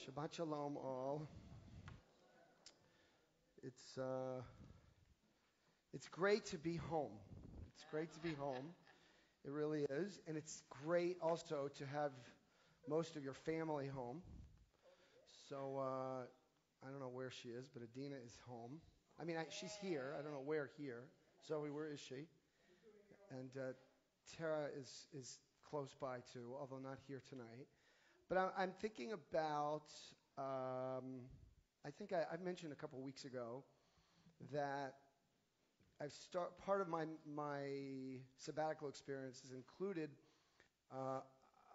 Shabbat Shalom all. It's great to be home. It's great to be home. It really is. And it's great also to have most of your family home. So I don't know where she is, but Adina is home. I mean, she's here. I don't know where here. Zoe, where is she? And Tara is close by too, although not here tonight. But I'm thinking about, I think I've mentioned a couple weeks ago that part of my sabbatical experience has included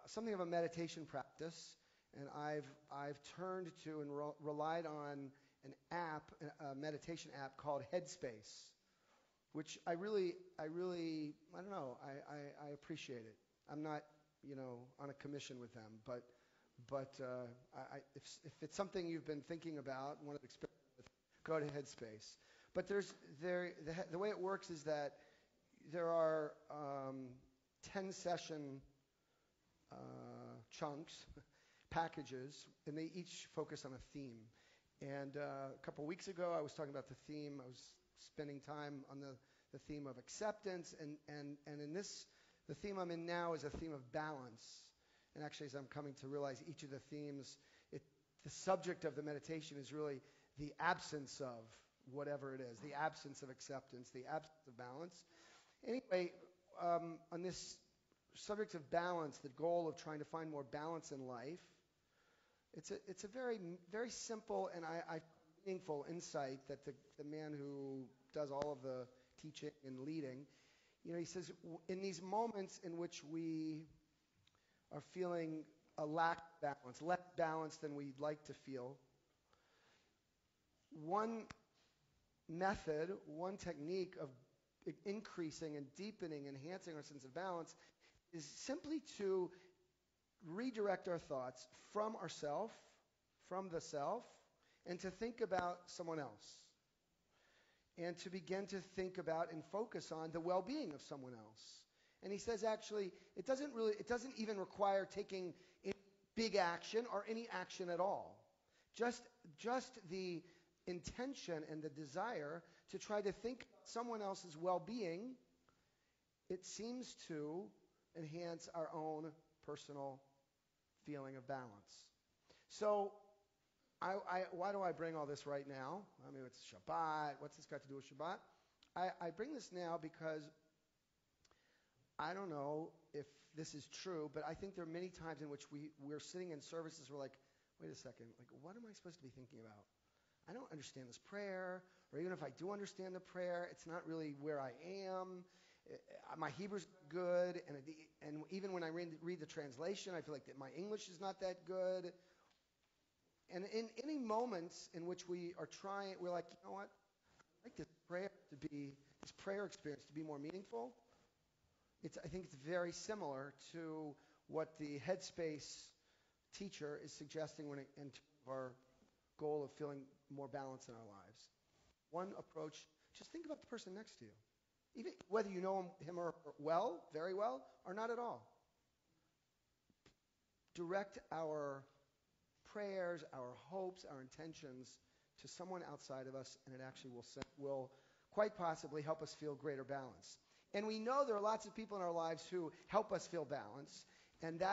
something of a meditation practice, and I've turned to and relied on an app, a meditation app called Headspace, which I don't know, I appreciate it. I'm not, on a commission with them, but if it's something you've been thinking about and want to experiment with, go to Headspace. But the way it works is that there are 10-session chunks, packages, and they each focus on a theme. And a couple weeks ago, I was talking about the theme. I was spending time on the theme of acceptance, and in this, the theme I'm in now is a theme of balance. And actually, as I'm coming to realize each of the themes, the subject of the meditation is really the absence of whatever it is, the absence of acceptance, the absence of balance. Anyway, on this subject of balance, the goal of trying to find more balance in life, it's a very, very simple and I meaningful insight that the man who does all of the teaching and leading, he says, in these moments in which we are feeling a lack of balance, less balance than we'd like to feel, one method, one technique of increasing and deepening, enhancing our sense of balance is simply to redirect our thoughts from ourself, from the self, and to think about someone else. And to begin to think about and focus on the well-being of someone else. And he says, actually, it doesn't even require taking any big action or any action at all. Just, just the intention and the desire to try to think about someone else's well-being, it seems to enhance our own personal feeling of balance. So, why do I bring all this right now? I mean, it's Shabbat. What's this got to do with Shabbat? I bring this now because I don't know if this is true, but I think there are many times in which we're sitting in services, we're like, wait a second, like, what am I supposed to be thinking about? I don't understand this prayer, or even if I do understand the prayer, it's not really where I am. My Hebrew's good, and even when I read the translation, I feel like that my English is not that good. And in any moments in which we are trying, we're like, you know what? I'd like this prayer experience to be more meaningful. I think it's very similar to what the Headspace teacher is suggesting in terms of our goal of feeling more balance in our lives. One approach, just think about the person next to you. Even whether you know him or her well, very well, or not at all. Direct our prayers, our hopes, our intentions to someone outside of us, and it actually will quite possibly help us feel greater balance. And we know there are lots of people in our lives who help us feel balance, and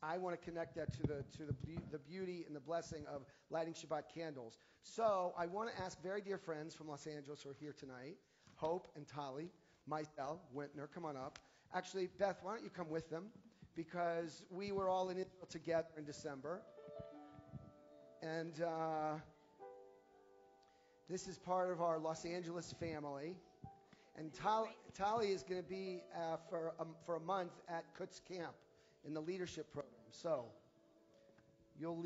I want to connect that to the beauty and the blessing of lighting Shabbat candles. So I want to ask very dear friends from Los Angeles who are here tonight, Hope and Tali, myself, Wintner, come on up. Actually, Beth, why don't you come with them? Because we were all in Israel together in December. And this is part of our Los Angeles family. And Tali is going to be for a month at Kutz Camp in the leadership program. So you'll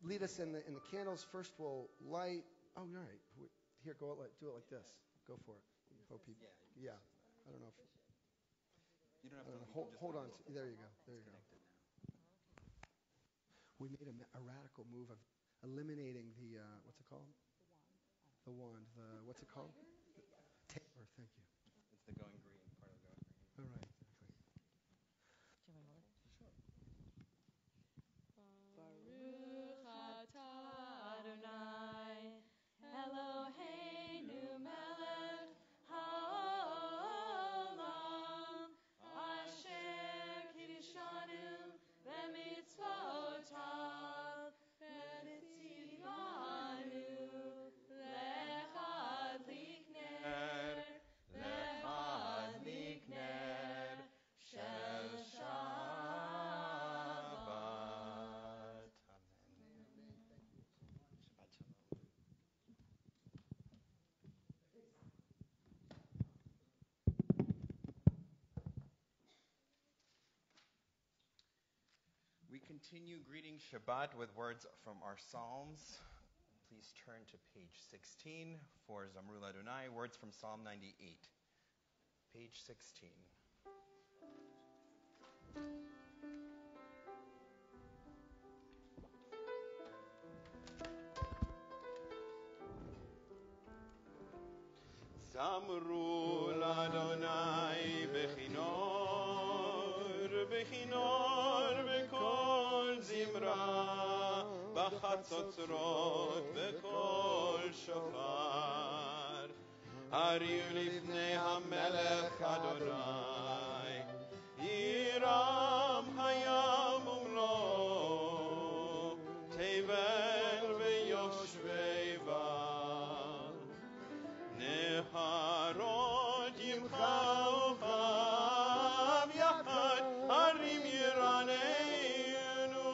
lead us in the candles. First we'll light. Oh, you're right. Here, do it like this. Go for it. Hope people. Yeah. I don't know if you don't have to hold on. There you go. There you go. We made a radical move of eliminating the what's it called? The wand. What's it called? Taper. Thank you. It's the going green part of the going green. All right. Exactly. Baruch atah Adonai Eloheinu melech haolam asher kiddushanu b'mitzvotav v'nitzivanu lechad likner shel Shabbat. We continue greeting Shabbat with words from our Psalms. Please turn to page 16 for Zamru Adonai, words from Psalm 98. Page 16. Zamru Adonai bechinor, bechinor bekol zimra, b'chatzotzrot bekol shofar. Hariu lifnei hamelech Adonai, Yiram hayam umlo, tevel veyoshvei val. Neharot yimchau chav yachad, harim yiraneinu.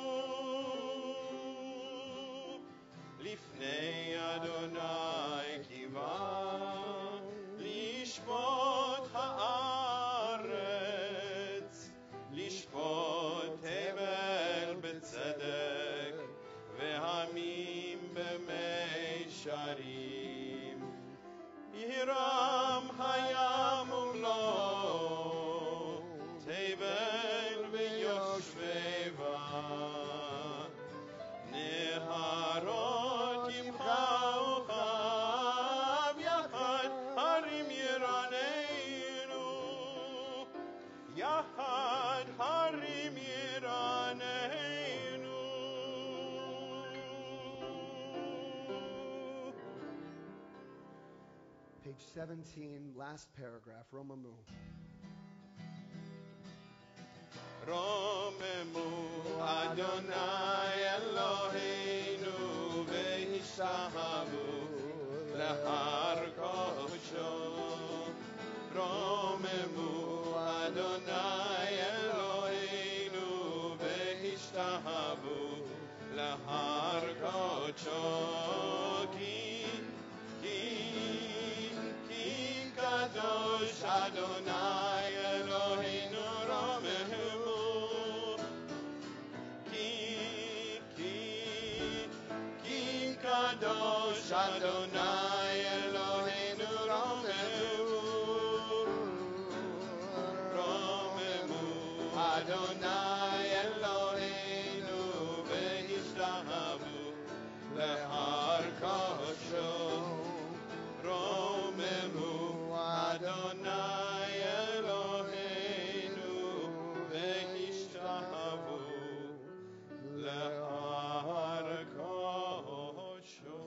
Lifnei Adonai kiva, lishpot haaretz, lishpot tevel betzedek, vehamim b'mei sharim. Yiram hayam umlo, tevel v'yoshvei val. Neharot yimchau chav yachad, harim yiraneinu. Yachad harim yiraneinu. 17, last paragraph, Romamu. Romemu Adonai Eloheinu ve'hishahavu lehar kodsho. Romemu Adonai Eloheinu ve'hishahavu lehar kodsho. Ki kadosh Adonai Eloheinu Romemu. Kadosh Adonai Eloheinu Romemu. Romemu Adonai Eloheinu ve'hishtahvu lehar kosho. Romemu Adonai Eloheinu ve'hishtahvu lehar kosho.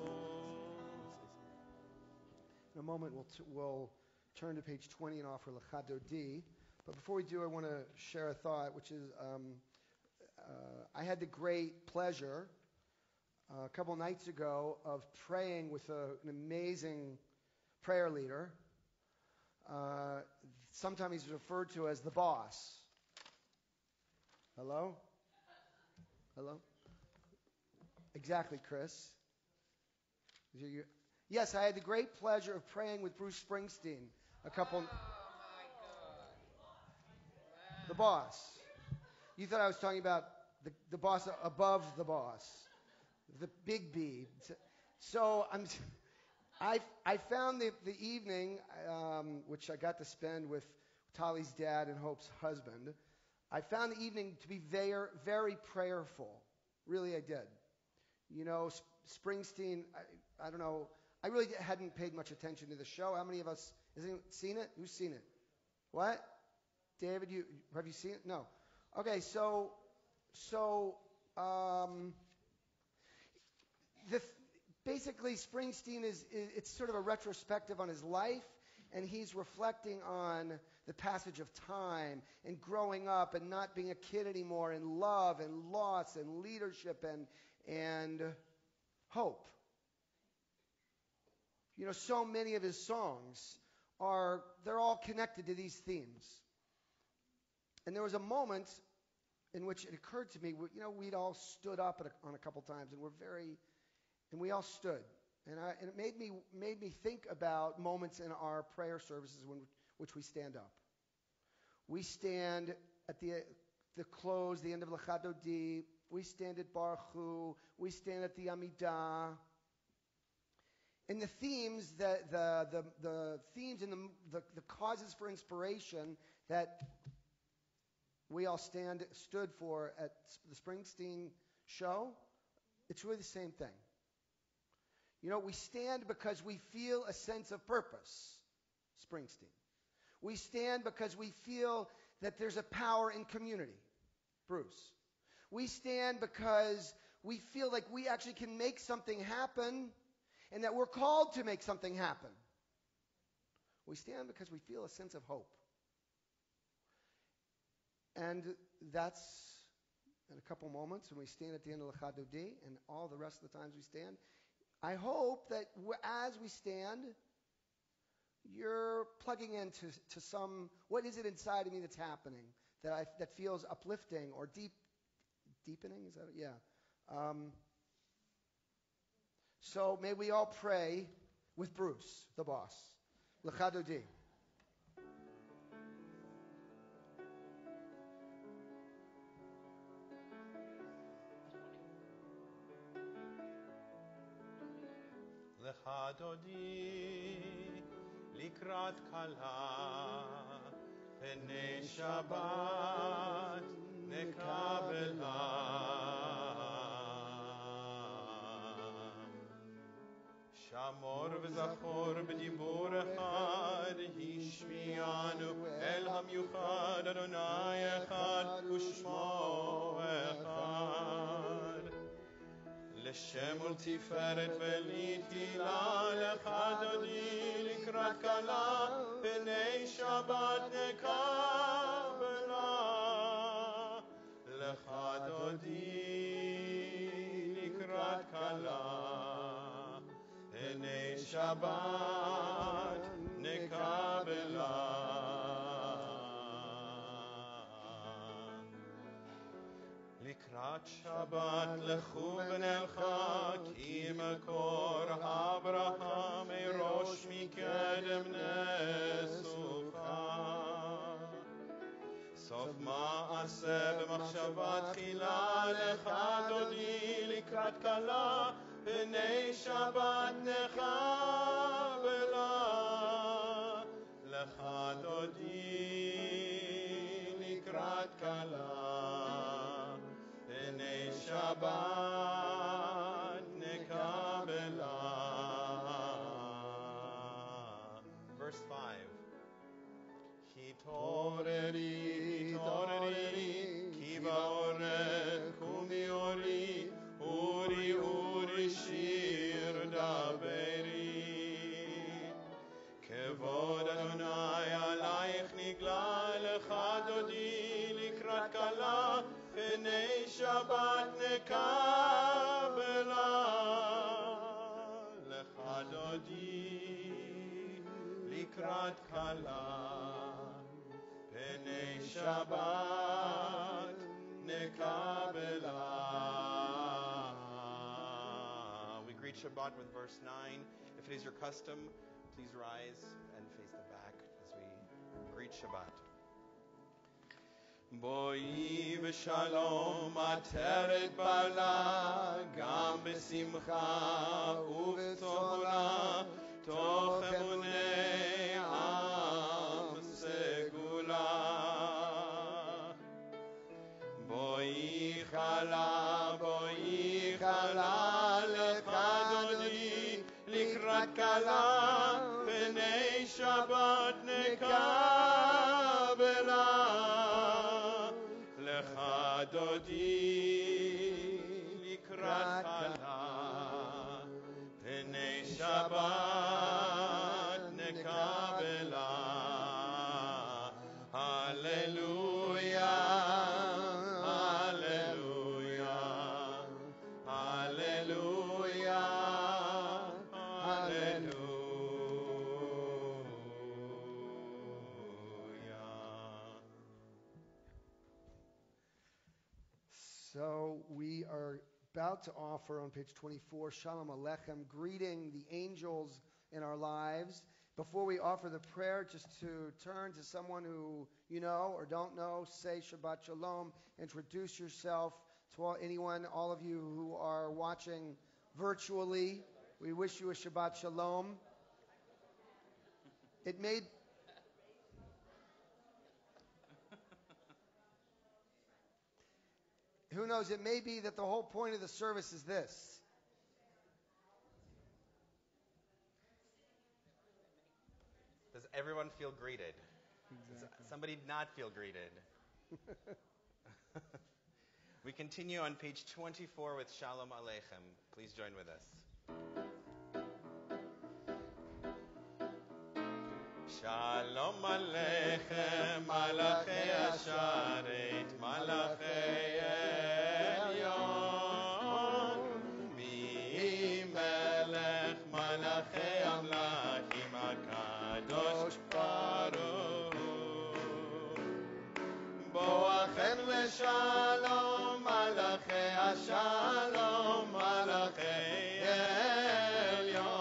In a moment, we'll turn to page 20 and offer L'chadodi. But before we do, I want to share a thought, which is I had the great pleasure a couple nights ago of praying with an amazing prayer leader. Sometimes he's referred to as the boss. Hello? Hello? Exactly, Chris. Yes, I had the great pleasure of praying with Bruce Springsteen a couple. Oh my God! The boss. You thought I was talking about the boss above the boss, the big B. So I found the evening, which I got to spend with Tali's dad and Hope's husband. I found the evening to be very, very prayerful. Really, I did. You know, Springsteen. I don't know. I really hadn't paid much attention to the show. How many of us has anyone seen it? Who's seen it? What? David, have you seen it? No. Okay, basically Springsteen it's sort of a retrospective on his life, and he's reflecting on the passage of time and growing up and not being a kid anymore, and love and loss and leadership and hope. You know, so many of his songs they're all connected to these themes. And there was a moment in which it occurred to me, you know, we'd all stood up on a couple times, and we all stood. And it made me think about moments in our prayer services which we stand up. We stand at the close, the end of L'chadodi. We stand at Baruch Hu. We stand at the Amidah. And the themes, the themes and the causes for inspiration that we all stood for at the Springsteen show, it's really the same thing. You know, we stand because we feel a sense of purpose, Springsteen. We stand because we feel that there's a power in community, Bruce. We stand because we feel like we actually can make something happen and that we're called to make something happen. We stand because we feel a sense of hope. And that's in a couple moments when we stand at the end of L'chadodi and all the rest of the times we stand. I hope that as we stand, you're plugging into what is it inside of me that's happening that feels uplifting or deepening? Is that it? Yeah. So may we all pray with Bruce, the boss. L'chadodi. L'chadodi likrat kala pnei Shabbat nekabela Shamor v'zachor b'dibur echad hishmianu el hamyuchad Adonai echad u'shmo echad לשם ולתפארת ולתהילה לך דודי לקראת כלה פני שבת נקבלה לך דודי לקראת כלה פני שבת נקבלה לקראת שבת לכו ונלכה כי מקור אברהם מראש מקדם נסוכה סוף מעשה במחשבה תחילה לך דודי לקראת כלה פני שבת נחבלה לך דודי לקראת כלה פני שבת נקבלה. Verse 5 התעוררי כי בעורק ומאורי אורי אורי שיר דברי כבוד אדוני עלייך נגלה לך דודי לקראת כלה פני שבת נקבלה לך דודי לקראת כלה פני שבת נקבלה. We greet Shabbat with verse 9. If it is your custom, please rise and face the back as we greet Shabbat. בואי ושלום עטרת בלה גם בשמחה ובצהלה תוך אמוני עם סגולה בואי חלה לך דודי לקראת כלה פני שבת נקבלה לך דודי לקראת כלה פני שבת נקבלה הללויה הללויה הללויה הללויה. So we are about to offer on page 24, Shalom Aleichem, greeting the angels in our lives. Before we offer the prayer, just to turn to someone who you know or don't know, say Shabbat Shalom, introduce yourself to all of you who are watching virtually. We wish you a Shabbat Shalom. It may... Who knows, it may be that the whole point of the service is this. Does everyone feel greeted? Exactly. Does somebody not feel greeted? We continue on page 24 with Shalom Aleichem. Please join with us. Shalom Aleichem, Malachei Asharet, Malachei Elyon, Mi Melech, Malachei Amlachim, HaKadosh Baruch Hu. Boachem leShalom, Malachei Ashalom, Malachei Elyon,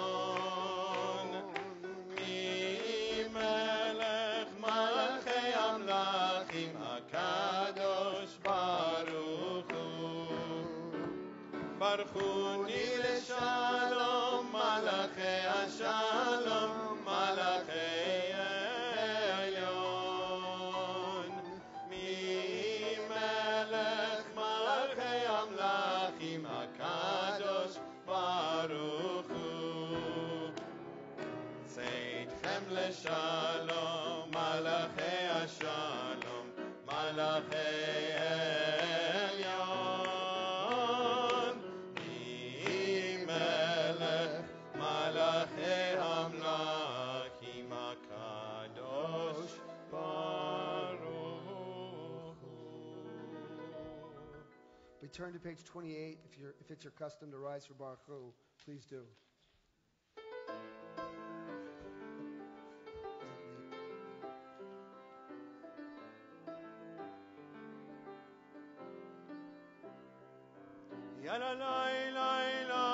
HaKadosh Baruch Hu. Baruchuni leShalom, Malachei Ashalom, Malachei Elyon. Mi Melech Malachei Amlachim, HaKadosh Baruch Hu. Seitchem leShalom, Malachei Ashalom, Malachei Elyon, Mi turn to page 28, if it's your custom to rise for Baruch Hu, please do. Ya la la la la,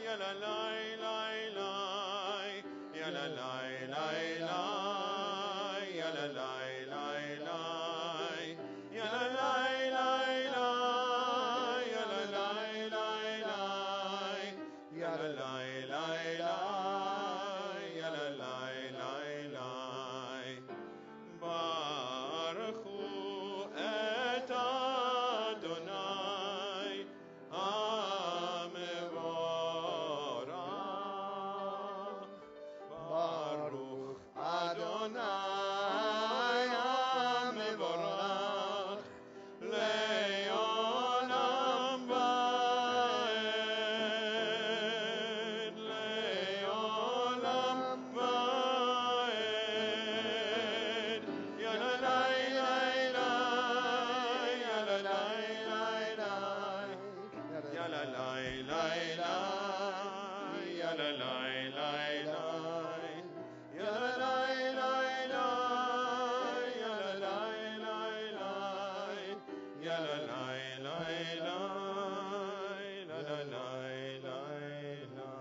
ya la la la la, ya la la la la, ya la la la la, ya la la la la, ya la la la la, ya la la la la, ya la la la la. Baruch Hu et Adonai HaMevorach. Baruch Adonai HaMevorach le'olam va'ed, le'olam va'ed. Ya la la la la, ya la la la la, ya la la la la, ya la la la la, ya la la la la, ya la la la la, ya la la la la, la la la la la.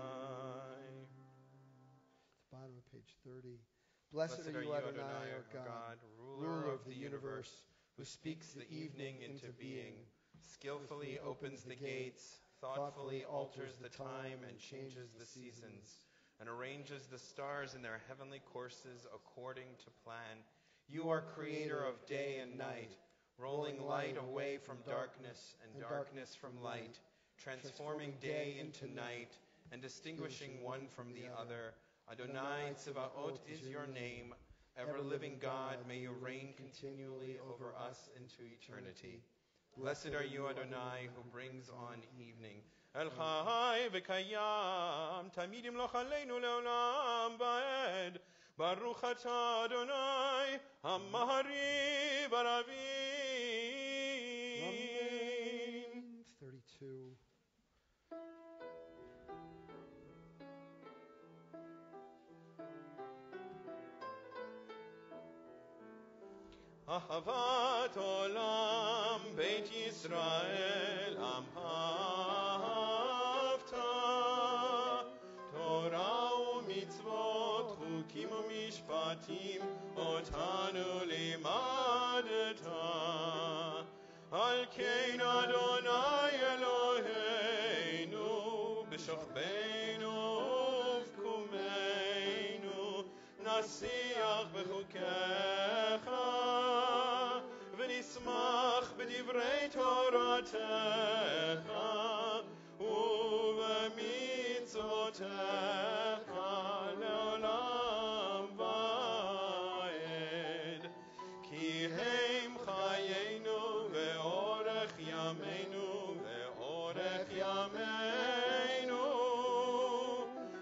Bottom of page 30. Blessed are you, Adonai, our God, ruler of the universe, who speaks the evening into being, skillfully opens the gates, thoughtfully alters the time and changes the seasons, and arranges the stars in their heavenly courses according to plan. You are creator of day and night, rolling light away from darkness and darkness from light, transforming day into night and distinguishing one from the other. Adonai Tzevaot is your name. Ever-living God, may you reign continually over us into eternity. Blessed are you, Adonai, who brings on evening. El Chai v'kayam, tamid yimloch aleinu le'olam va'ed. Baruch atah Adonai, hamahari baravim. Amen. 32. Ahavat olam Beit Yisrael am hafta, Torah u'mitzvot chukim u'mishpatim otanu limadeta. Al kein Adonai Eloheinu b'shochbeinu u'vkumeinu nasiach b'chukecha ונשמח בדברי תורתך ובמצוותך לעולם ועד. כי הם חיינו ואורך ימינו ואורך ימינו,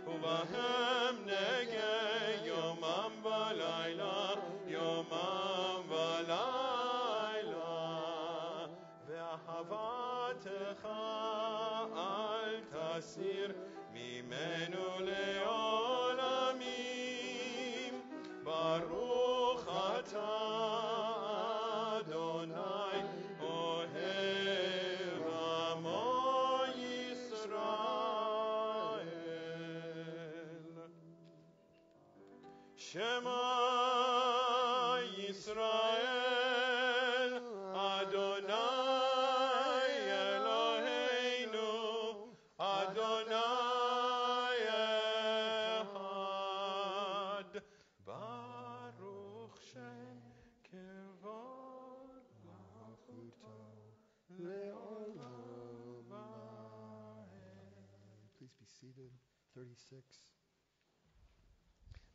ובהם נגע יומם ולילה, יומם ולילה. ואהבתך אל תסיר ממנו לעולמים. ברוך אתה אדוני אוהב עמו ישראל. שמע ישראל אדוני אלוהינו אדוני אחד. ברוך שם כבוד מלכותו לעולם ועד. Please be seated. 36.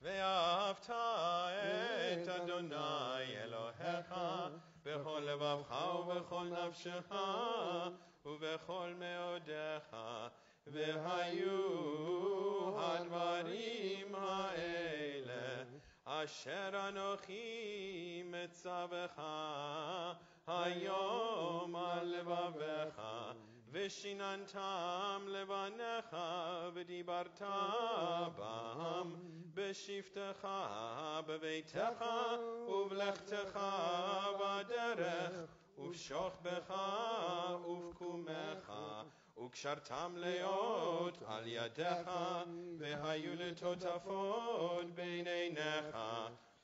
ואהבת את אדוני אלוהיך בכל לבבך ובכל נפשך ובכל מאודיך. והיו הדברים האלה Asher anochi metzavecha hayom al levavecha v'shinantam levanecha v'dibarta bam b'shiftecha b'veitecha uvlechtecha v'derech uv'shochbecha uv'kumecha וקשרתם להיות על ידיך, והיו לטוטפות בין עיניך,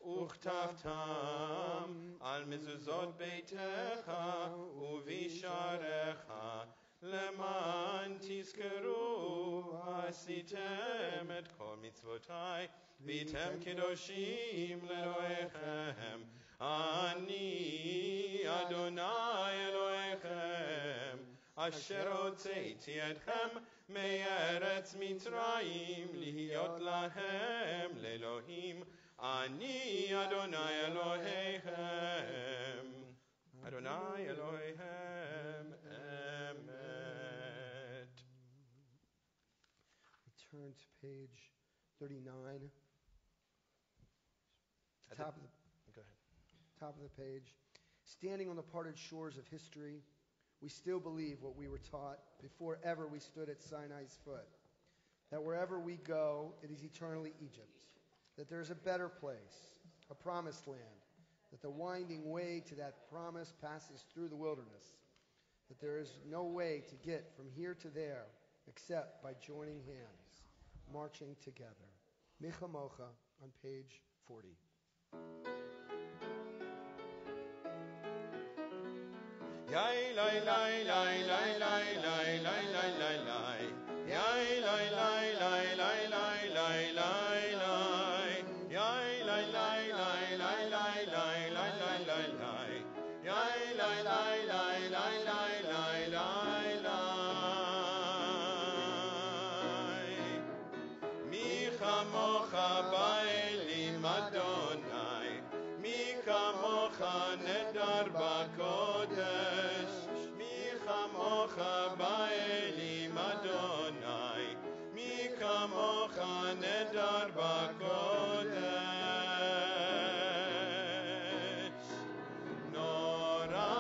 וכתבתם על מזוזות ביתך ובשעריך, למען תזכרו עשיתם את כל מצוותיי, והייתם קדושים לאלוהיכם. אני אדוני אלוהיכם. אשר הוצאתי אתכם מארץ מצרים להיות להם לאלוהים. אני אדוני אלוהיכם. אדוני אלוהיכם אמת. We turn to page 39. Go ahead. Top of the page. Standing on the parted shores of history, we still believe what we were taught before ever we stood at Sinai's foot, that wherever we go, it is eternally Egypt, that there is a better place, a promised land, that the winding way to that promise passes through the wilderness, that there is no way to get from here to there except by joining hands, marching together. Micha Mocha on page 40. Yai lai lai lai lai lai lai lai lai lai lai. Yai lai lai lai lai lai lai lai lai. Yai lai lai lai lai lai lai lai lai lai lai. Yai lai lai lai lai lai lai lai lai. Mi chamocha ba'elim Adonai. Mi chamocha nedar b'kodesh. Mi chamocha ba'elim Adonai. Mi chamocha nedar b'kodesh. Nora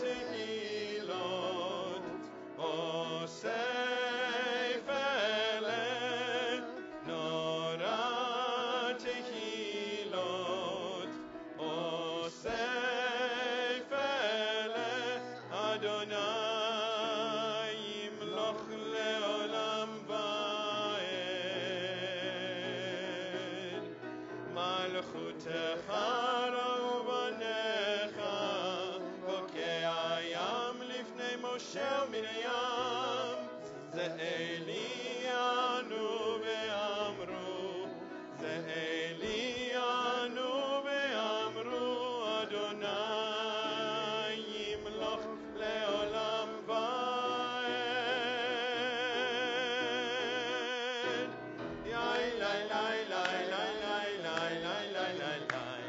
tehilot osei feleh. Nora tehilot osei feleh. Adonai yimloch leolam va'ed. Malchutecha ra'u banecha, bokei hayam lifnei Moshe u'Miriam. Ze'elianu ve'amru, Ze'elianu ve'amru, Adonai yimloch leolam va'ed. Yai lai lai lai lai lai lai lai lai lai lai.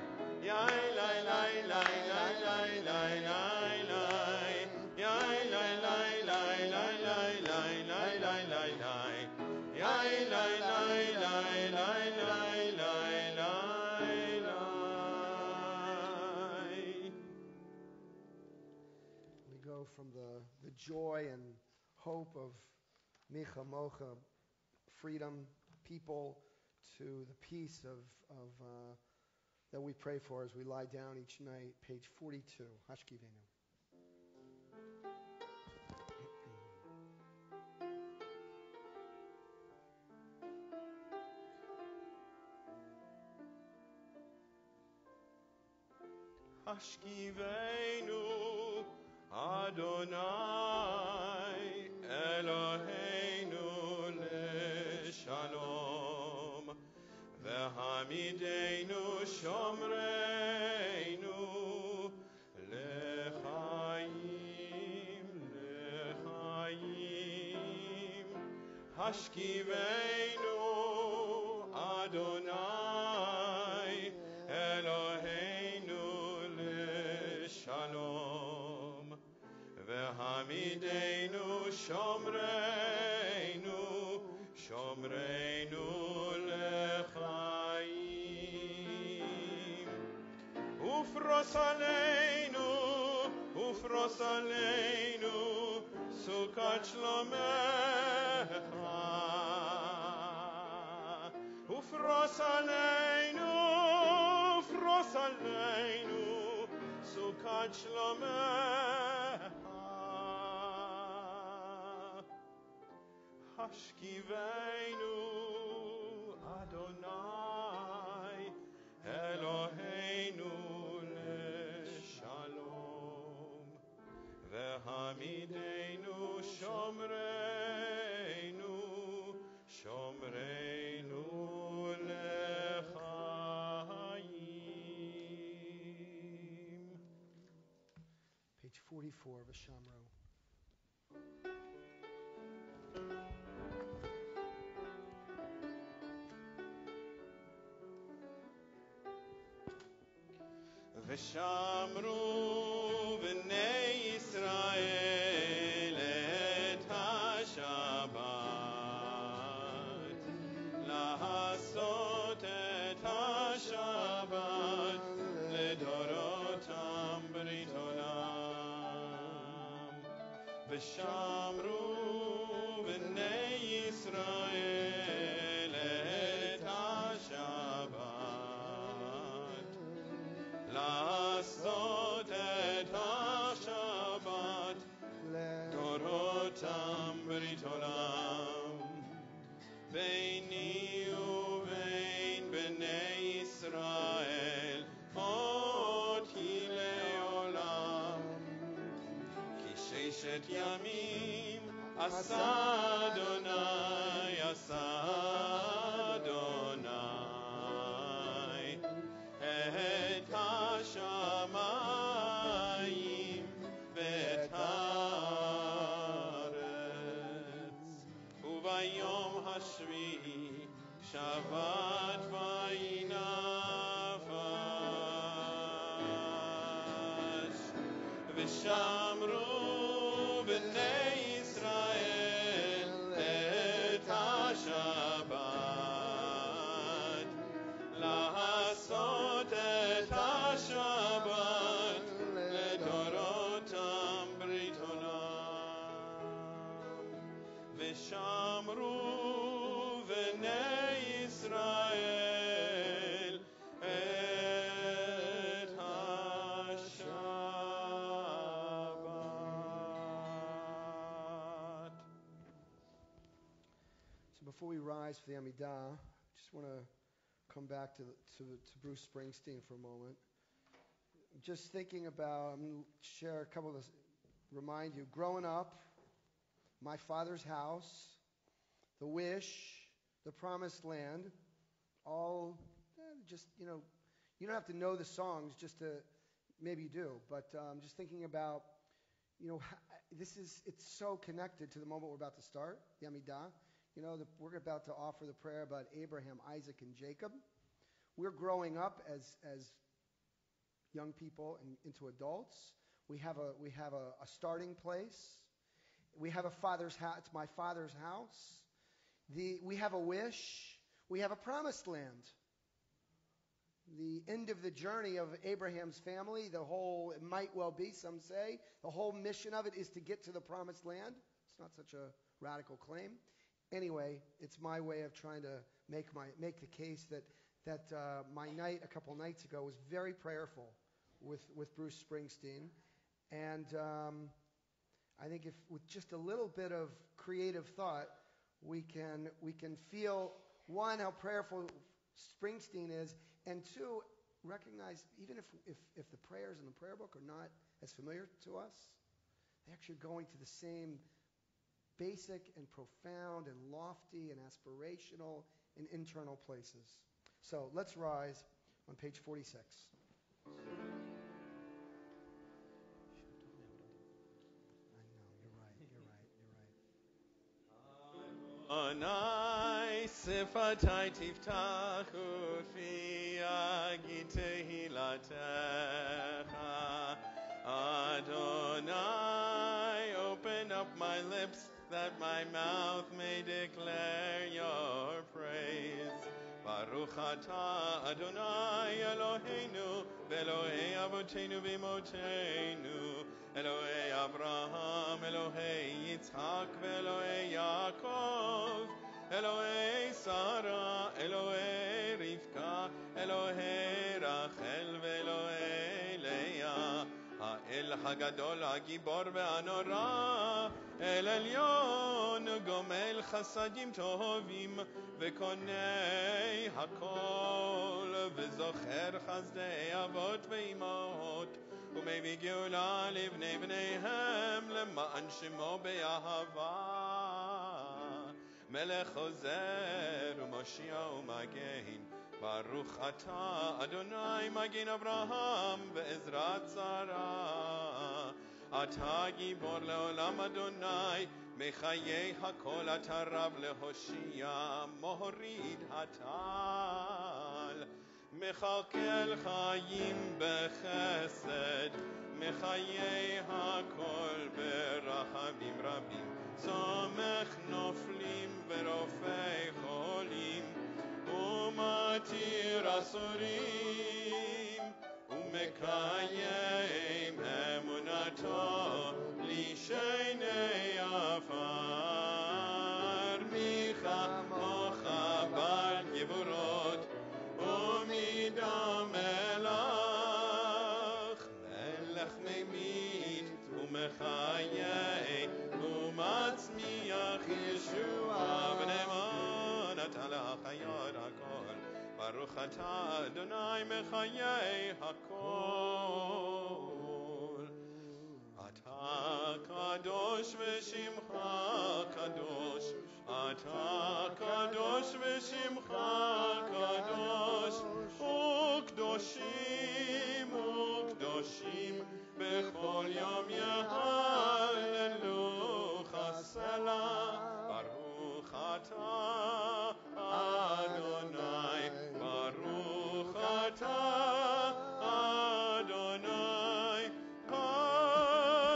Yai lai lai lai lai lai lai lai lai. Yai lai lai lai lai lai lai lai lai lai lai. Yai lai lai lai lai lai lai lai lai. We go from the joy and hope of Micha Mocha, freedom, people, to the peace of that we pray for as we lie down each night. Page 42. Hashkivenu. Hashkivenu Adonai Eloheinu leshalom V'hamidenu shomreinu lechayim lechayim. Hashkivenu Adonai Eloheinu leshalom V'hamidenu shomreinu shomreinu lechayim. ופרוס עלינו, ופרוס עלינו, סוכת שלומך. ופרוס עלינו, ופרוס עלינו, סוכת שלומך. השכיבנו, אדוני, אלוהינו לשלום, והעמידנו שומרנו, שומרנו לחיים. Page 44 of Shamro. ושמרו בני ישראל את השבת, לעשות את השבת לדורותם ברית עולם. ושמרו בני ישראל את השבת, לעשות את השבת דורותם ברית עולם. ביני ובין בני ישראל אותי לעולם, כי ששת ימים עשה אדוני, עשה אדוני את השמיים ואת הארץ, וביום השביעי שבת וינפש. ושמרו בני ישראל את השבת, לעשות את השבת לדורותם ברית עולם. ושמרו בני ישראל את השבת. So before we rise for the Amidah, I just want to come back to Bruce Springsteen for a moment. Just thinking about, I'm going to share a couple of this, remind you, growing up, my father's house, the wish, the promised land, all just, you don't have to know the songs just to, maybe you do, but just thinking about, it's so connected to the moment we're about to start, the Amidah. We're about to offer the prayer about Abraham, Isaac, and Jacob. We're growing up as young people and into adults. We have a starting place. We have a father's house. It's my father's house. We have a wish. We have a promised land. The end of the journey of Abraham's family, it might well be, some say, the whole mission of it is to get to the promised land. It's not such a radical claim. Anyway, it's my way of trying to make the case that my night a couple nights ago was very prayerful with Bruce Springsteen, and I think if with just a little bit of creative thought, we can feel, one, how prayerful Springsteen is, and two, recognize even if the prayers in the prayer book are not as familiar to us, they're actually going to the same basic and profound and lofty and aspirational and internal places. So let's rise on page 46. I know, you're right. Adonai sifatai tiftachu fi yagid tehilatecha. Adonai, open up my lips that my mouth may declare your praise. Baruch atah Adonai Eloheinu, Ve'Elohei אבותינו ואמותינו, אלוהי אברהם, אלוהי יצחק ואלוהי יעקב, אלוהי שרה, אלוהי רבקה, אלוהי רחל ואלוהי לאה, האל הגדול, הגיבור והנורא, אל עליון, גומל חסדים טובים, וקונה הכל, וזוכר חסדי אבות ואימהות, ומביא גאולה לבני בניהם, למען שמו באהבה. מלך עוזר ומושיע ומגן, ברוך אתה אדוני מגן אברהם בעזרת שרה. אתה גיבור לעולם אדוני, מחיי הכל אתה רב להושיע, מוריד הטל. מכלכל חיים בחסד, מחיי הכל ברחמים רבים, סומך נופלים ורופא חולים, ומתיר אסורים, ומקיים אמונתו לשני עפר. מי כמוך בעל גבורות ומידה מלך, מלך ממית ומחיה ומצמיח ישועה ונאמן אתה להחיות הכל. ברוך אתה אדוני מחיי הכל. אתה קדוש ושמך קדוש, אתה קדוש ושמך קדוש, וקדושים וקדושים בכל יום יהללו חסלה. ברוך אתה אדוני, ברוך אתה אדוני, האל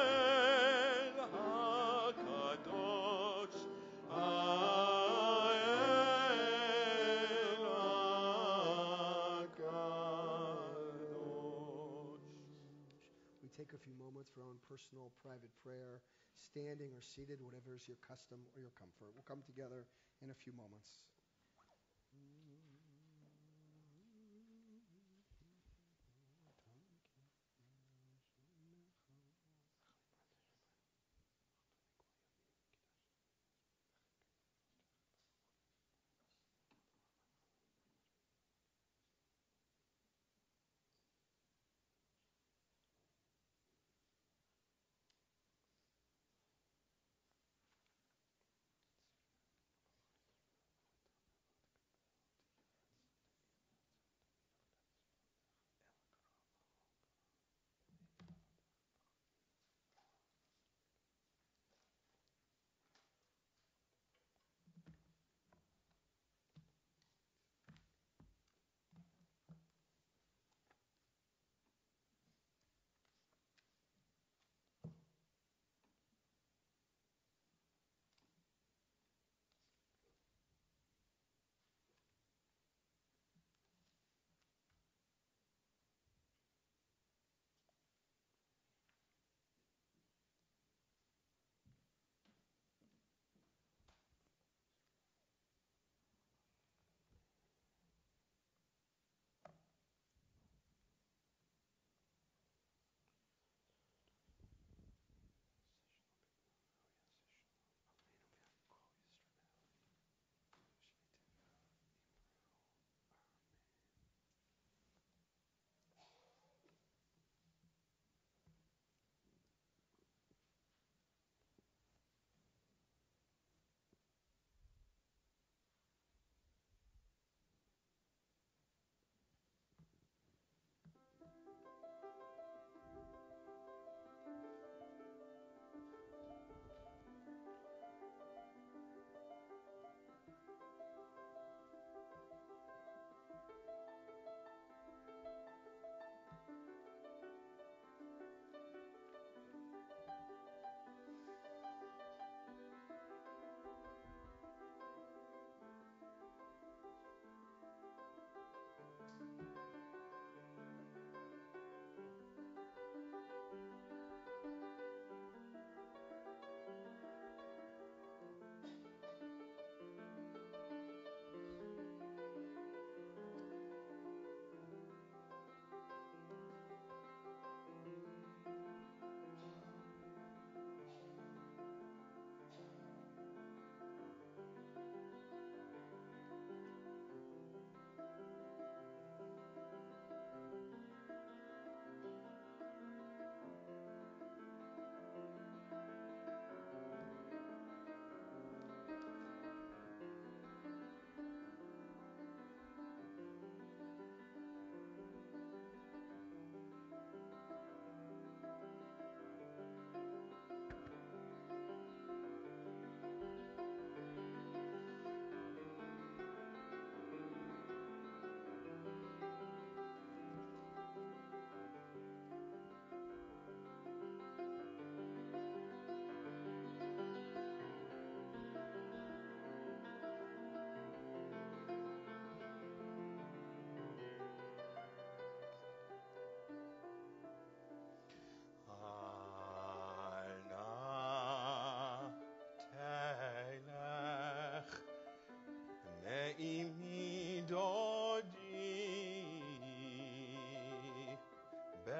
הקדוש, האל הקדוש. We take a few moments for our own personal, private prayer, standing or seated, whatever is your custom or your comfort. We'll come together in a few moments.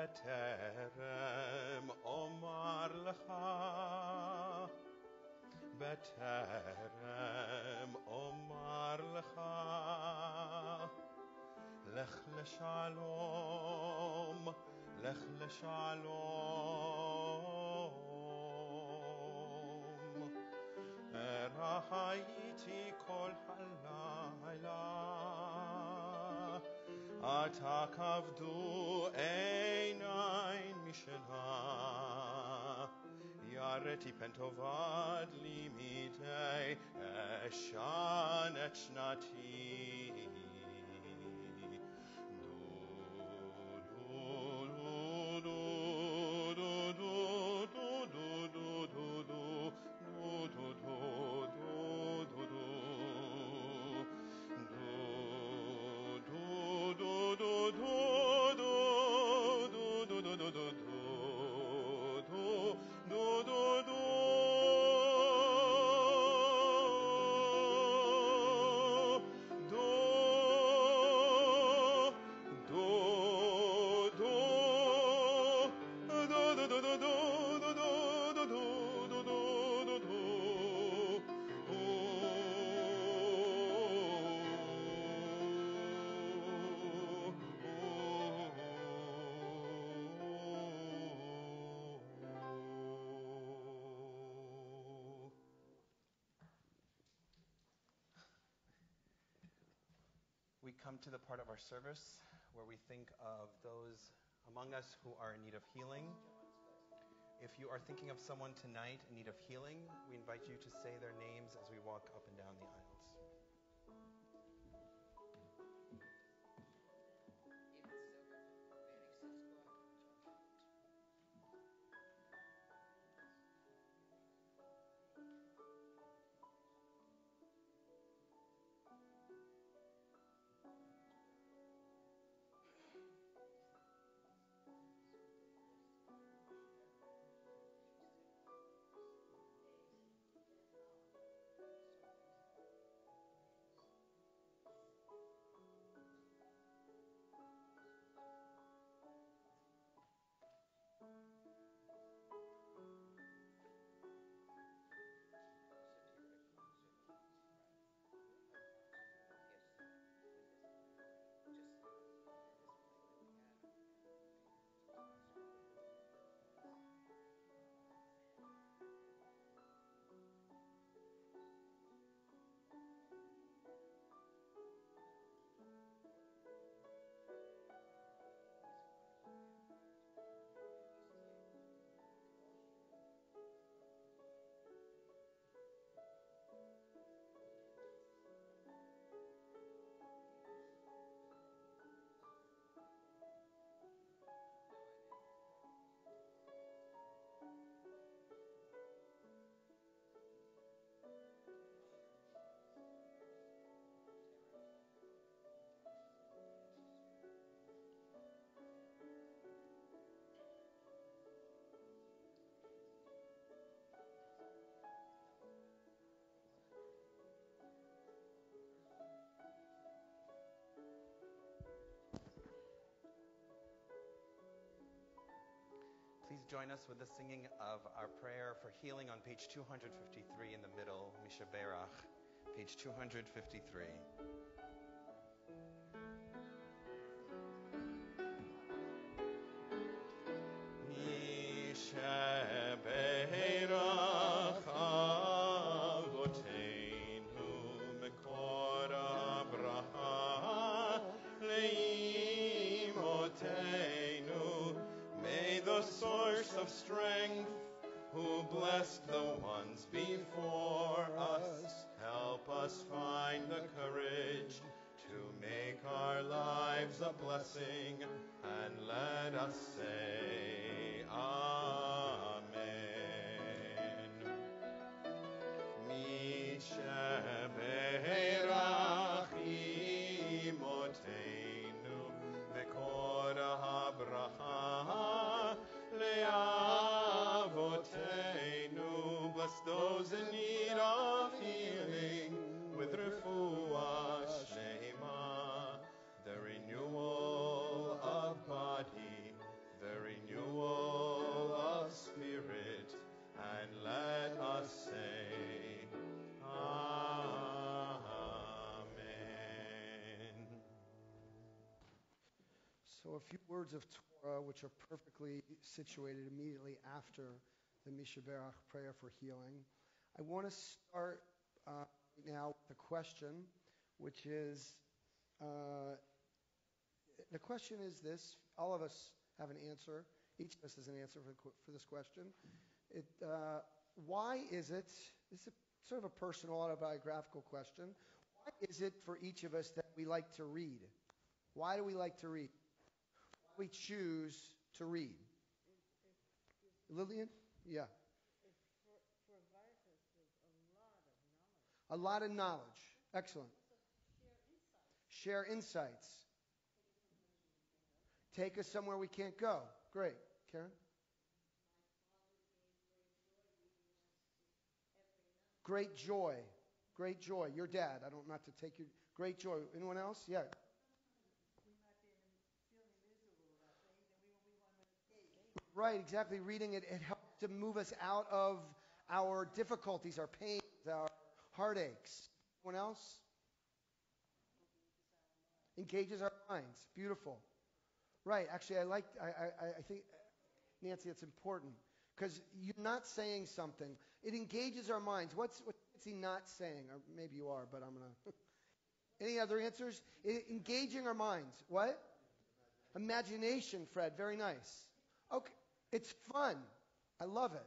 בטרם אומר לך, בטרם אומר לך, לך לשלום, לך לשלום. ראיתי כל הלילה, אתה כבדו עיני משנה, יראתי פן תאבד לי מדי אשן את שנתי. We come to the part of our service where we think of those among us who are in need of healing. If you are thinking of someone tonight in need of healing, we invite you to say their names as we walk up and down the aisles. Please join us with the singing of our prayer for healing on page 253 in the middle, Misha Berach, page 253. Misha Berach Avoteinu Mekor Abraha Leimotenu. May the source of strength, who blessed the ones before us, help us find the courage to make our lives a blessing, and let us say Amen. Misha Berach Imotenu Mekor HaBracha Le'avotenu. Bless those in need of healing with refuah shlema, the renewal of body, the So a few words of Torah, which are perfectly situated immediately after the Mishaberach prayer for healing. I want to start right now with a question, which is, the question is this. All of us have an answer. Each of us has an answer for this question. Why is it, this is sort of a personal autobiographical question, why is it for each of us that we like to read? Why do we like to read? Why do we choose to read? Lillian? Yeah. It provides us with A a lot of knowledge. lot of knowledge. Excellent. Share insights. Share insights. Take us somewhere we can't go. Great. Karen? Great joy. Great joy. Your dad. I don't, not to take your, great joy. Anyone else? Yeah. We might be feeling miserable about things and we want to escape. Right, exactly. Reading it, it helps to move us out of our difficulties, our pains, our heartaches. Anyone else? Engages our minds. Beautiful. Right. Actually, I think, Nancy, it's important because you're not saying something. It engages our minds. What's he not saying? Or maybe you are, but I'm going to. Any other answers? Engaging our minds. What? Imagination, Fred. Very nice. Okay. It's fun. I love it.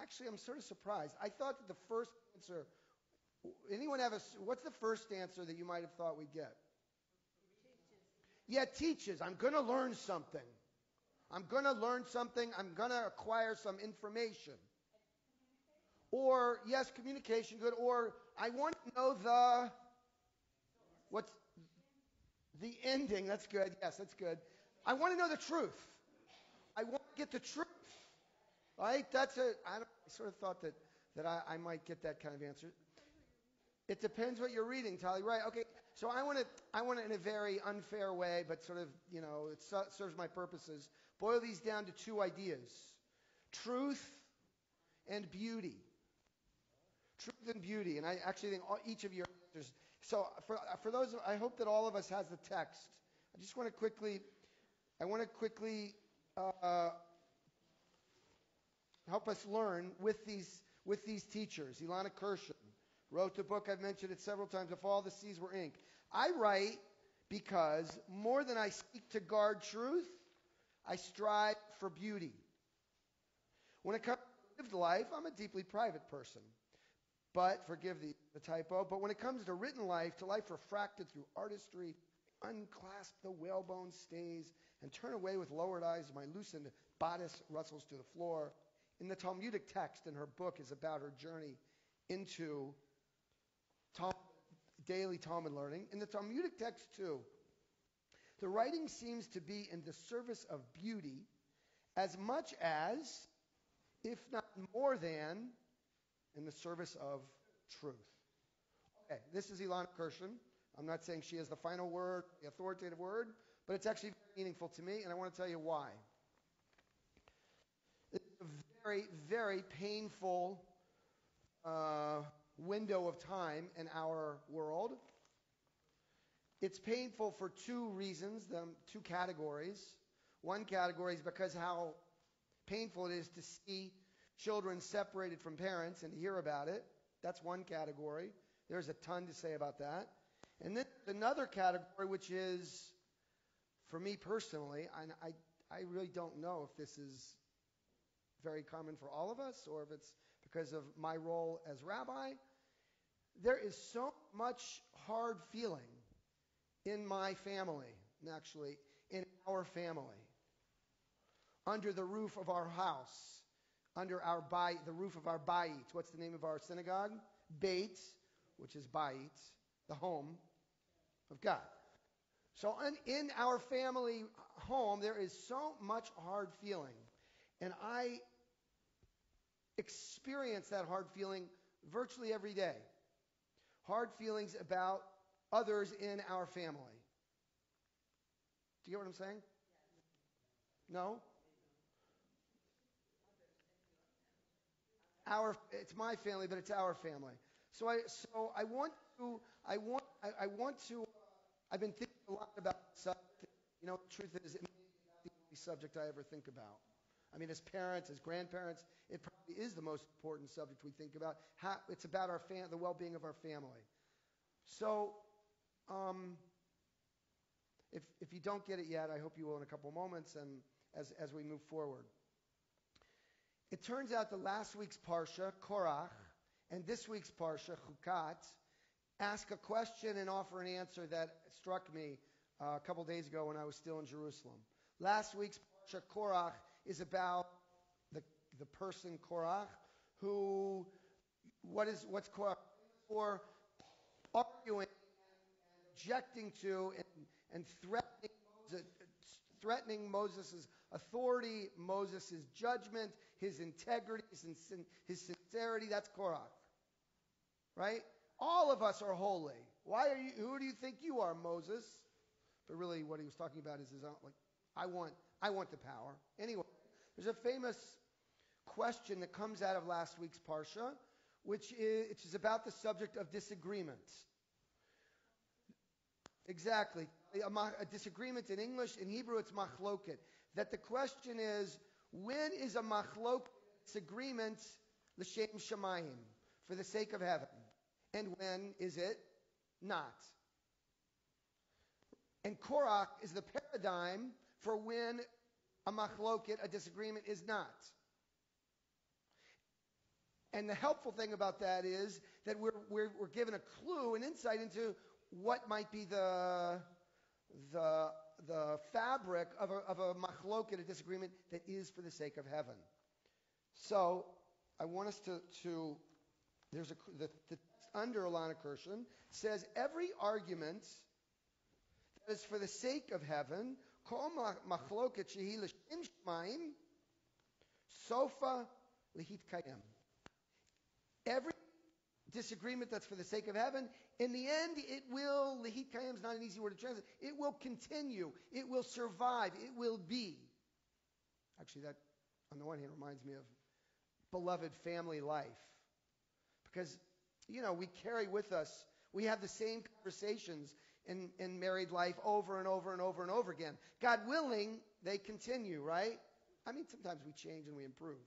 Actually, I'm sort of surprised. I thought that the first answer, anyone have what's the first answer that you might have thought we'd get? Yeah, teaches. I'm going to learn something. I'm going to learn something. I'm going to acquire some information. Or, yes, communication, good. Or, I want to know what's the ending. That's good. Yes, that's good. I want to know the truth. I want to get the truth. Right? I sort of thought that I might get that kind of answer. It depends what you're reading, Tali. Right. Okay. So I want to, in a very unfair way, but sort of, it serves my purposes, boil these down to two ideas. Truth and beauty. Truth and beauty. And I actually think each of your answers. So for those, I hope that all of us has the text. I just want to quickly help us learn with these teachers. Ilana Kirshen wrote the book, I've mentioned it several times, If All the Seas Were Ink. I write because more than I seek to guard truth, I strive for beauty. When it comes to lived life, I'm a deeply private person. But, forgive the typo, but when it comes to written life, to life refracted through artistry, unclasp the whalebone stays and turn away with lowered eyes my loosened bodice rustles to the floor. In the Talmudic text in her book is about her journey into daily Talmud learning. In the Talmudic text, too, the writing seems to be in the service of beauty as much as, if not more than, in the service of truth. Okay, this is Ilana Kirshen. I'm not saying she has the final word, the authoritative word, but it's actually very meaningful to me, and I want to tell you why. It's a very, very painful window of time in our world. It's painful for two reasons, two categories. One category is because how painful it is to see children separated from parents and to hear about it. That's one category. There's a ton to say about that. And then another category, which is, for me personally, and I really don't know if this is very common for all of us or if it's because of my role as rabbi. There is so much hard feeling in my family, actually, in our family, under the roof of our house, under the roof of our bayit. What's the name of our synagogue? Beit, which is bayit, the home of God. So in our family home, there is so much hard feeling. And I experience that hard feeling virtually every day. Hard feelings about others in our family. Do you get what I'm saying? No? It's my family, but it's our family. So I've been thinking a lot about the subject The truth is, it may be not the only subject I ever think about. I mean, as parents, as grandparents, it probably is the most important subject we think about. It's about the well-being of our family. So, if you don't get it yet, I hope you will in a couple moments, and as we move forward. It turns out that last week's Parsha, Korach, and this week's Parsha, Chukat, ask a question and offer an answer that struck me a couple days ago when I was still in Jerusalem. Last week's Parsha, Korach, is about the person Korach, what's Korach for? Arguing and objecting to and threatening Moses' authority, Moses' judgment, his integrity, his sincerity. That's Korach. Right? All of us are holy. Who do you think you are, Moses? But really what he was talking about is his own, I want the power. Anyway, there's a famous question that comes out of last week's Parsha, which is about the subject of disagreement. Exactly. A disagreement in English, in Hebrew it's machloket. That the question is, when is a machloket disagreement l'shem shamayim, for the sake of heaven? And when is it not? And Korach is the paradigm for when a machloket, a disagreement, is not. And the helpful thing about that is that we're given a clue, an insight into what might be the fabric of a machloket, a disagreement that is for the sake of heaven. So I want us to the text under Ilana Kirshen says every argument that is for the sake of heaven, kol machloket shehi l'shem shemaim, sofa lehitkayem. Every disagreement that's for the sake of heaven, in the end, it will, lehitkayem is not an easy word to translate, it will continue, it will survive, it will be. Actually, that, on the one hand, reminds me of beloved family life. Because, we carry with us, we have the same conversations in married life over and over and over and over again. God willing, they continue, right? I mean, sometimes we change and we improve.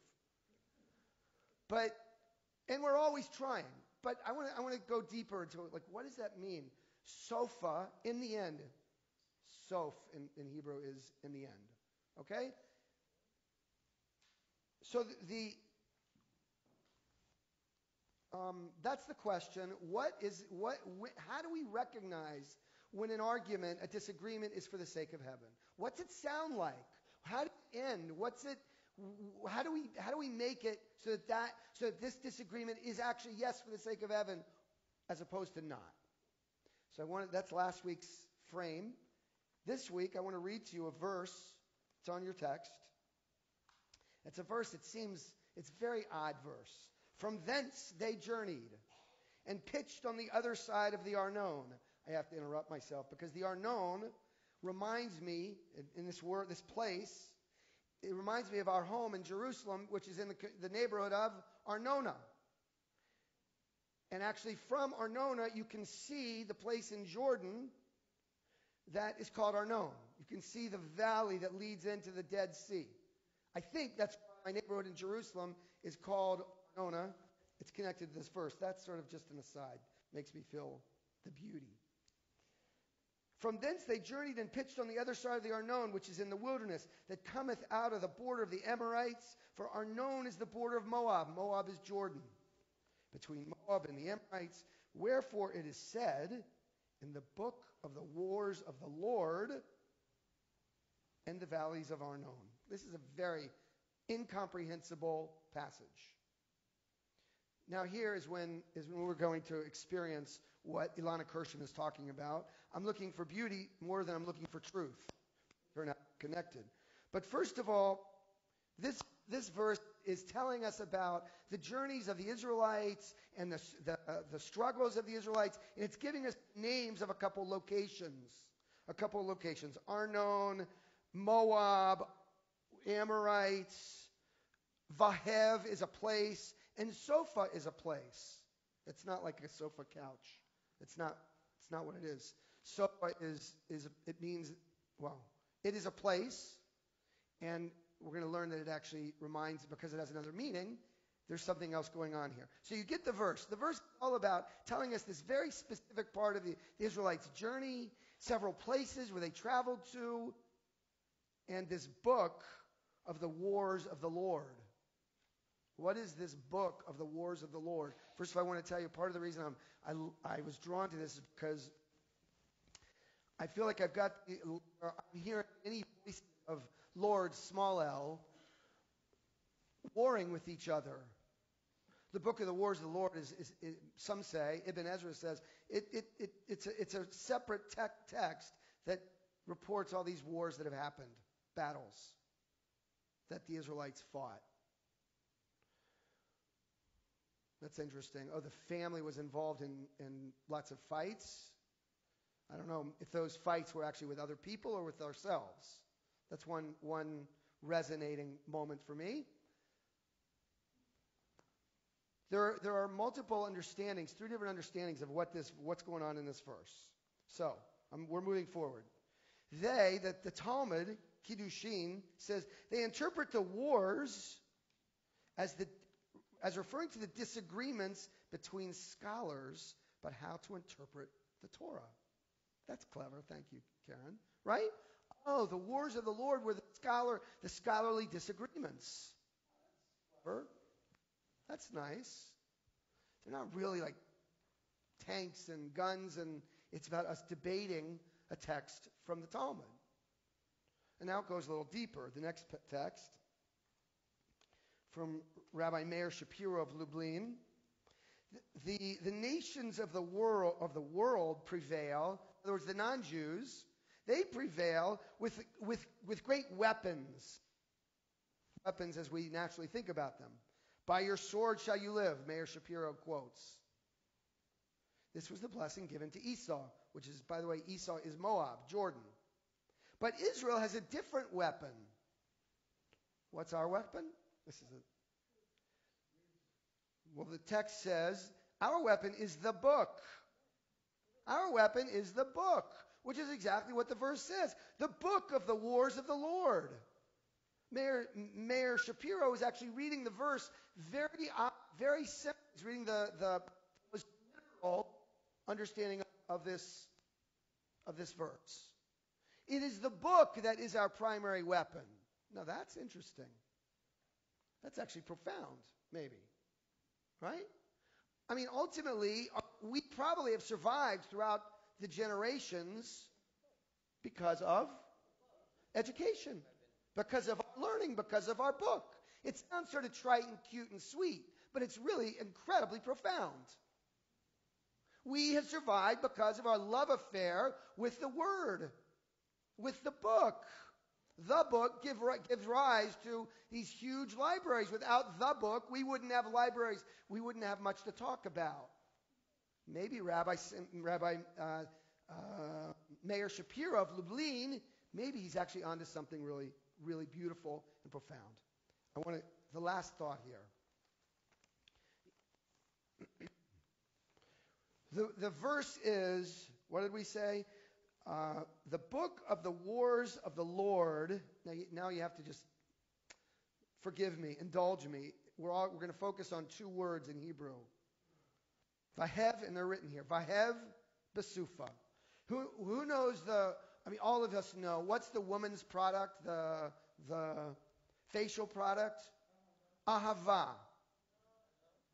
And we're always trying. But I want to go deeper into it. What does that mean? Sofa, in the end. Sof in Hebrew is in the end. Okay? So that's the question. How do we recognize when an argument, a disagreement, is for the sake of heaven? What's it sound like? How does it end? How do we make it so that this disagreement is actually yes for the sake of heaven, as opposed to not? So that's last week's frame. This week I want to read to you a verse. It's on your text. It's a verse. It's a very odd verse. From thence they journeyed and pitched on the other side of the Arnon. I have to interrupt myself because the Arnon reminds me in this place. It reminds me of our home in Jerusalem, which is in the neighborhood of Arnona. And actually from Arnona, you can see the place in Jordan that is called Arnon. You can see the valley that leads into the Dead Sea. I think that's why my neighborhood in Jerusalem is called Arnona. It's connected to this verse. That's sort of just an aside. Makes me feel the beauty. From thence they journeyed and pitched on the other side of the Arnon, which is in the wilderness, that cometh out of the border of the Amorites. For Arnon is the border of Moab. Moab is Jordan. Between Moab and the Amorites. Wherefore it is said in the book of the wars of the Lord and the valleys of Arnon. This is a very incomprehensible passage. Now here is when we're going to experience what Ilana Kirshen is talking about. I'm looking for beauty more than I'm looking for truth. They're not connected. But first of all, this verse is telling us about the journeys of the Israelites and the struggles of the Israelites, and it's giving us names of a couple locations. Arnon, Moab, Amorites, Vahev is a place, and Sofa is a place. It's not like a sofa couch. It's not what it is. Sofa it means, well, It is a place, and we're going to learn that it actually reminds, because it has another meaning, there's something else going on here. So you get the verse. The verse is all about telling us this very specific part of the Israelites' journey, several places where they traveled to, and this book of the wars of the Lord. What is this book of the wars of the Lord? First of all, I want to tell you, part of the reason I was drawn to this is because I feel like I'm hearing many voices of Lord, small l, warring with each other. The book of the wars of the Lord is some say, Ibn Ezra says, it's a separate text that reports all these wars that have happened, battles that the Israelites fought. That's interesting. Oh, the family was involved in lots of fights. I don't know if those fights were actually with other people or with ourselves. That's one resonating moment for me. There are multiple understandings, 3 different understandings of what's going on in this verse. So, we're moving forward. The Talmud, Kiddushin, says they interpret the wars as referring to the disagreements between scholars about how to interpret the Torah. That's clever. Thank you, Karen. Right? Oh, the wars of the Lord were the scholarly disagreements. Clever. That's nice. They're not really like tanks and guns, and it's about us debating a text from the Talmud. And now it goes a little deeper. The next text from Rabbi Meir Shapiro of Lublin. The nations of the world prevail. In other words, the non-Jews, they prevail with great weapons. Weapons as we naturally think about them. By your sword shall you live, Meir Shapiro quotes. This was the blessing given to Esau, which is, by the way, Esau is Moab, Jordan. But Israel has a different weapon. What's our weapon? This is it. Well, the text says, our weapon is the book. Our weapon is the book, which is exactly what the verse says. The book of the wars of the Lord. Meir Shapiro is actually reading the verse very simple. He's reading the literal understanding of this verse. It is the book that is our primary weapon. Now that's interesting. That's actually profound, maybe. Right? I mean, ultimately, we probably have survived throughout the generations because of education, because of our learning, because of our book. It sounds sort of trite and cute and sweet, but it's really incredibly profound. We have survived because of our love affair with the Word, with the book. The book gives rise to these huge libraries. Without the book, we wouldn't have libraries. We wouldn't have much to talk about. Maybe Rabbi Meir Shapiro of Lublin, maybe he's actually onto something really, really beautiful and profound. The last thought here. The verse is, what did we say? The book of the wars of the Lord. Now you have to just forgive me, indulge me. We're going to focus on 2 words in Hebrew. Vahev, and they're written here. Vahev, Besufa. Who knows all of us know. What's the woman's product? The facial product? Ahava.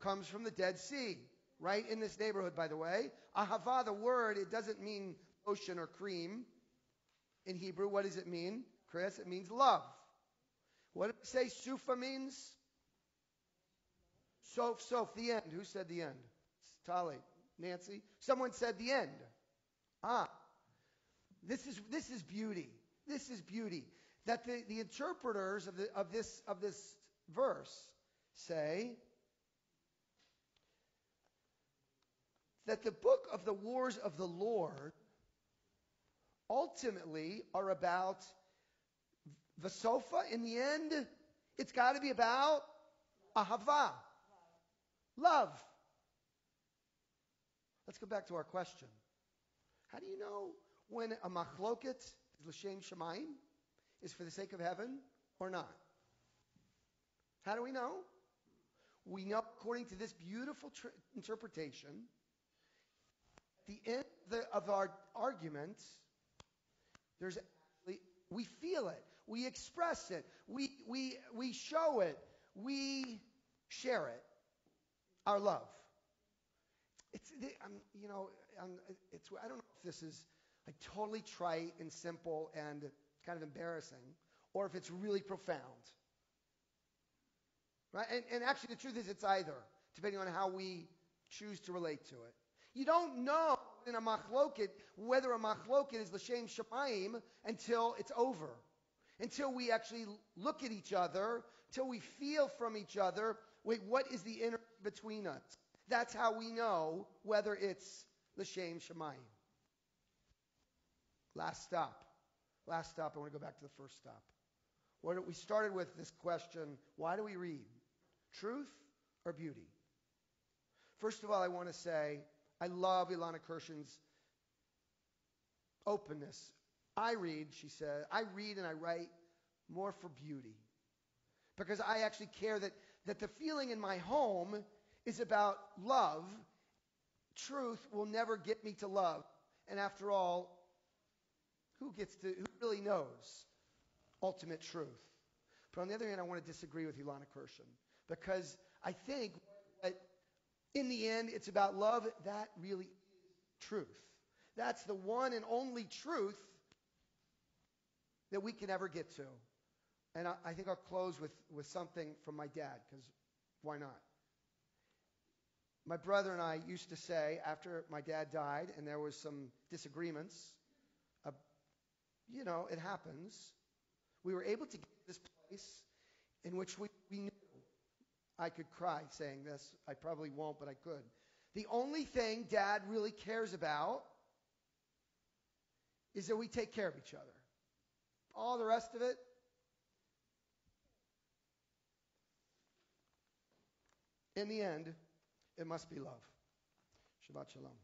Comes from the Dead Sea. Right in this neighborhood, by the way. Ahava, the word, it doesn't mean lotion or cream. In Hebrew, what does it mean, Chris? It means love. What did we say Sufa means? Sof, the end. Who said the end? Tali, Nancy? Someone said the end. This is beauty. This is beauty. That the interpreters of this verse say that the book of the wars of the Lord ultimately are about the sofa. In the end, it's got to be about ahava, love. Let's go back to our question. How do you know when a machloket is l'shem shamayim is for the sake of heaven or not? How do we know? We know, according to this beautiful interpretation, at the end of our argument, there's actually, we feel it, we express it, we show it, we share it, our love. It's, I don't know if this is like totally trite and simple and kind of embarrassing, or if it's really profound. Right? And actually, the truth is, it's either, depending on how we choose to relate to it. You don't know in a machloket whether a machloket is l'shem shamayim until it's over, until we actually look at each other, until we feel from each other. Wait, what is the inner between us? That's how we know whether it's l'shem shamayim. Last stop. I want to go back to the first stop. We started with this question: why do we read? Truth or beauty? First of all, I want to say I love Ilana Kirshen's openness. She said, I read and I write more for beauty. Because I actually care that the feeling in my home is about love. Truth will never get me to love. And after all, who really knows ultimate truth? But on the other hand, I want to disagree with Ilana Kirshen. Because I think that in the end, it's about love. That really is truth. That's the one and only truth that we can ever get to. And I think I'll close with something from my dad, because why not? My brother and I used to say, after my dad died, and there was some disagreements, it happens. We were able to get to this place in which we knew. I could cry saying this. I probably won't, but I could. The only thing Dad really cares about is that we take care of each other. All the rest of it, in the end, it must be love. Shabbat Shalom.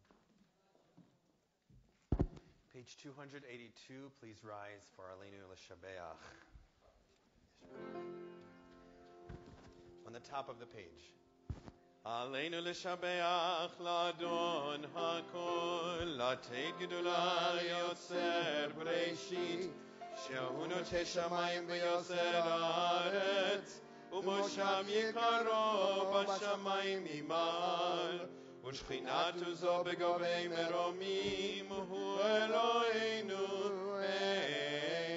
Page 282, please rise for Aleinu L'Shabeach. On the top of the page. Aleinu L'Shabeach L'Adon HaKol L'Atei Gedula Yotzer B'Reishit Shehu Notei Shamayim V'Yotzer Haaretz U'Mosham Yikaro B'Shamayim Imal U'Shchinatu Zo B'Govei Meromim Hu Eloheinu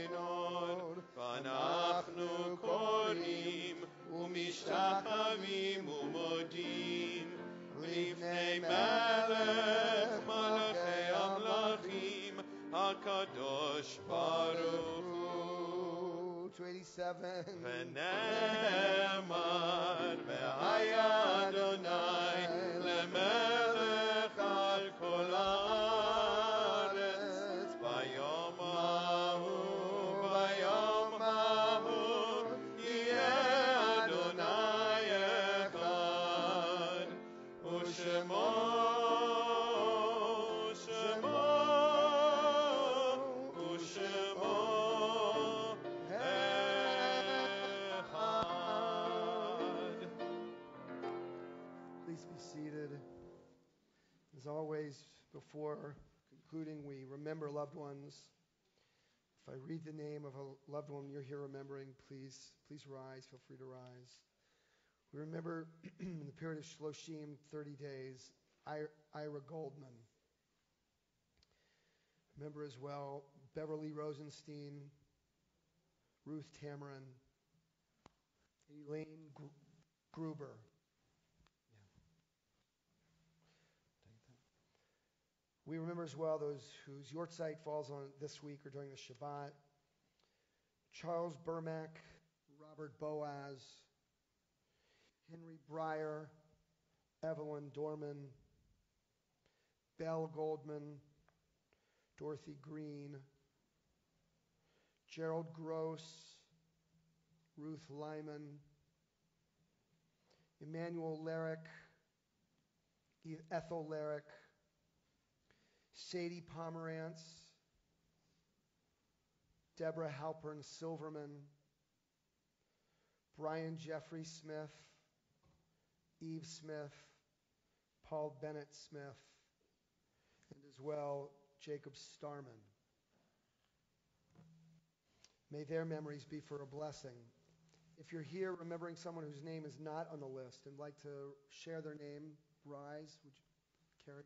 Einor V'Anachnu Korim ומשתחווים ומודים לפני מלך מלכי המלכים הקדוש ברוך הוא 287 ונאמר והיה אדוני למלך על כל הארץ ביום ההוא ביום ההוא יהיה אדוני אחד ושמו always, before concluding, we remember loved ones. If I read the name of a loved one you're here remembering, please rise. Feel free to rise. We remember in the period of Shloshim, 30 days, Ira Goldman. Remember as well Beverly Rosenstein, Ruth Tamarin, Elaine Gruber. We remember as well those whose yortzeit falls on this week or during the Shabbat. Charles Burmack, Robert Boaz, Henry Breyer, Evelyn Dorman, Belle Goldman, Dorothy Green, Gerald Gross, Ruth Lyman, Emmanuel Larrick, Ethel Larrick, Sadie Pomerantz, Deborah Halpern Silverman, Brian Jeffrey Smith, Eve Smith, Paul Bennett Smith, and as well Jacob Starman. May their memories be for a blessing. If you're here remembering someone whose name is not on the list and like to share their name, rise. Would you, Carrie?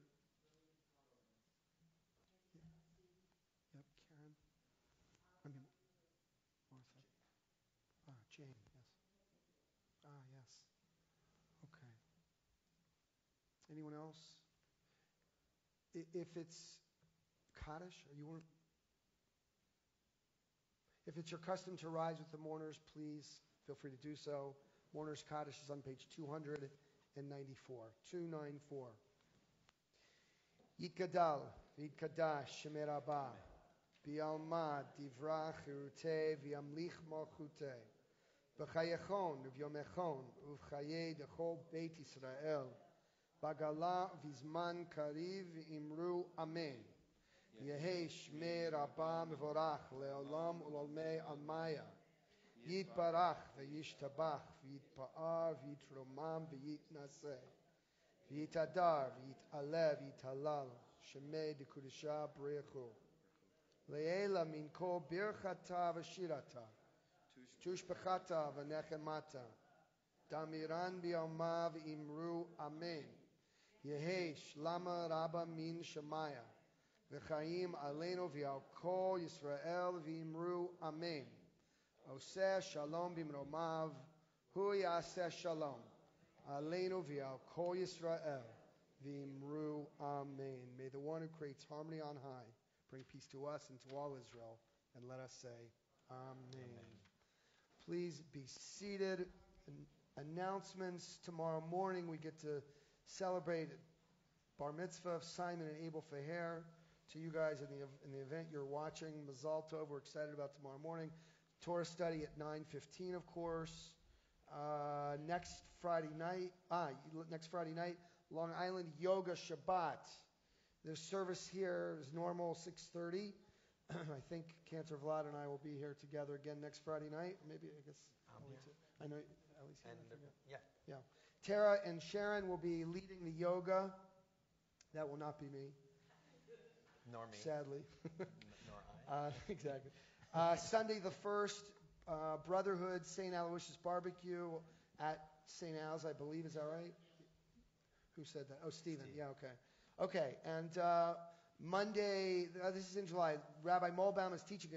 Yep, Karen. I mean, Martha. Jane, yes. Yes. Okay. Anyone else? If it's Kaddish, if it's your custom to rise with the mourners, please feel free to do so. Mourners Kaddish is on page 294. 294. Yitgadal, Yitgadash, Shemer Abba, Bialma, Divra, Chirute, Viamlich Malchute, B'chayechon, V'yomechon, Uvchaye, Dechol Beit Yisrael, Bagala, Vizman, Kariv, Imru, Amen. Yehi Shmer Abba Mevorach Leolam Ulalmei Almaya Yitbarach V'yishtabach V'yitpa'ar V'yitromam V'yitnaseh V'yitadar V'yitalev V'yitalal Shemei Dekudisha B'rechu Le'ela Min Kol Birchata V'shirata Tushbechata V'nechemata Damiran B'yalma V'imru Amen Yehi Shlama Rabba Min Shemaya V'chaim aleinu v'al kol Yisrael v'imru amen. Oseh shalom b'mromav, hu yaseh shalom. Aleinu v'al kol Yisrael v'imru amen. May the one who creates harmony on high bring peace to us and to all Israel. And let us say, amen. Please be seated. Announcements. Tomorrow morning we get to celebrate Bar Mitzvah of Simon and Abel Feher. To you guys in the event you're watching, Mazal Tov, we're excited about tomorrow morning. Torah study at 9:15, of course. Next Friday night, Long Island Yoga Shabbat. The service here is normal 6:30. I think Cantor Vlad and I will be here together again next Friday night. Maybe, I guess. I know Ellie's here. Yeah. Tara and Sharon will be leading the yoga. That will not be me. Nor me. Sadly. Nor I. Exactly. Sunday the 1st, Brotherhood St. Aloysius Barbecue at St. Al's, I believe. Is that right? Who said that? Oh, Stephen. Yeah, okay. Okay, and Monday, this is in July, Rabbi Molbaum is teaching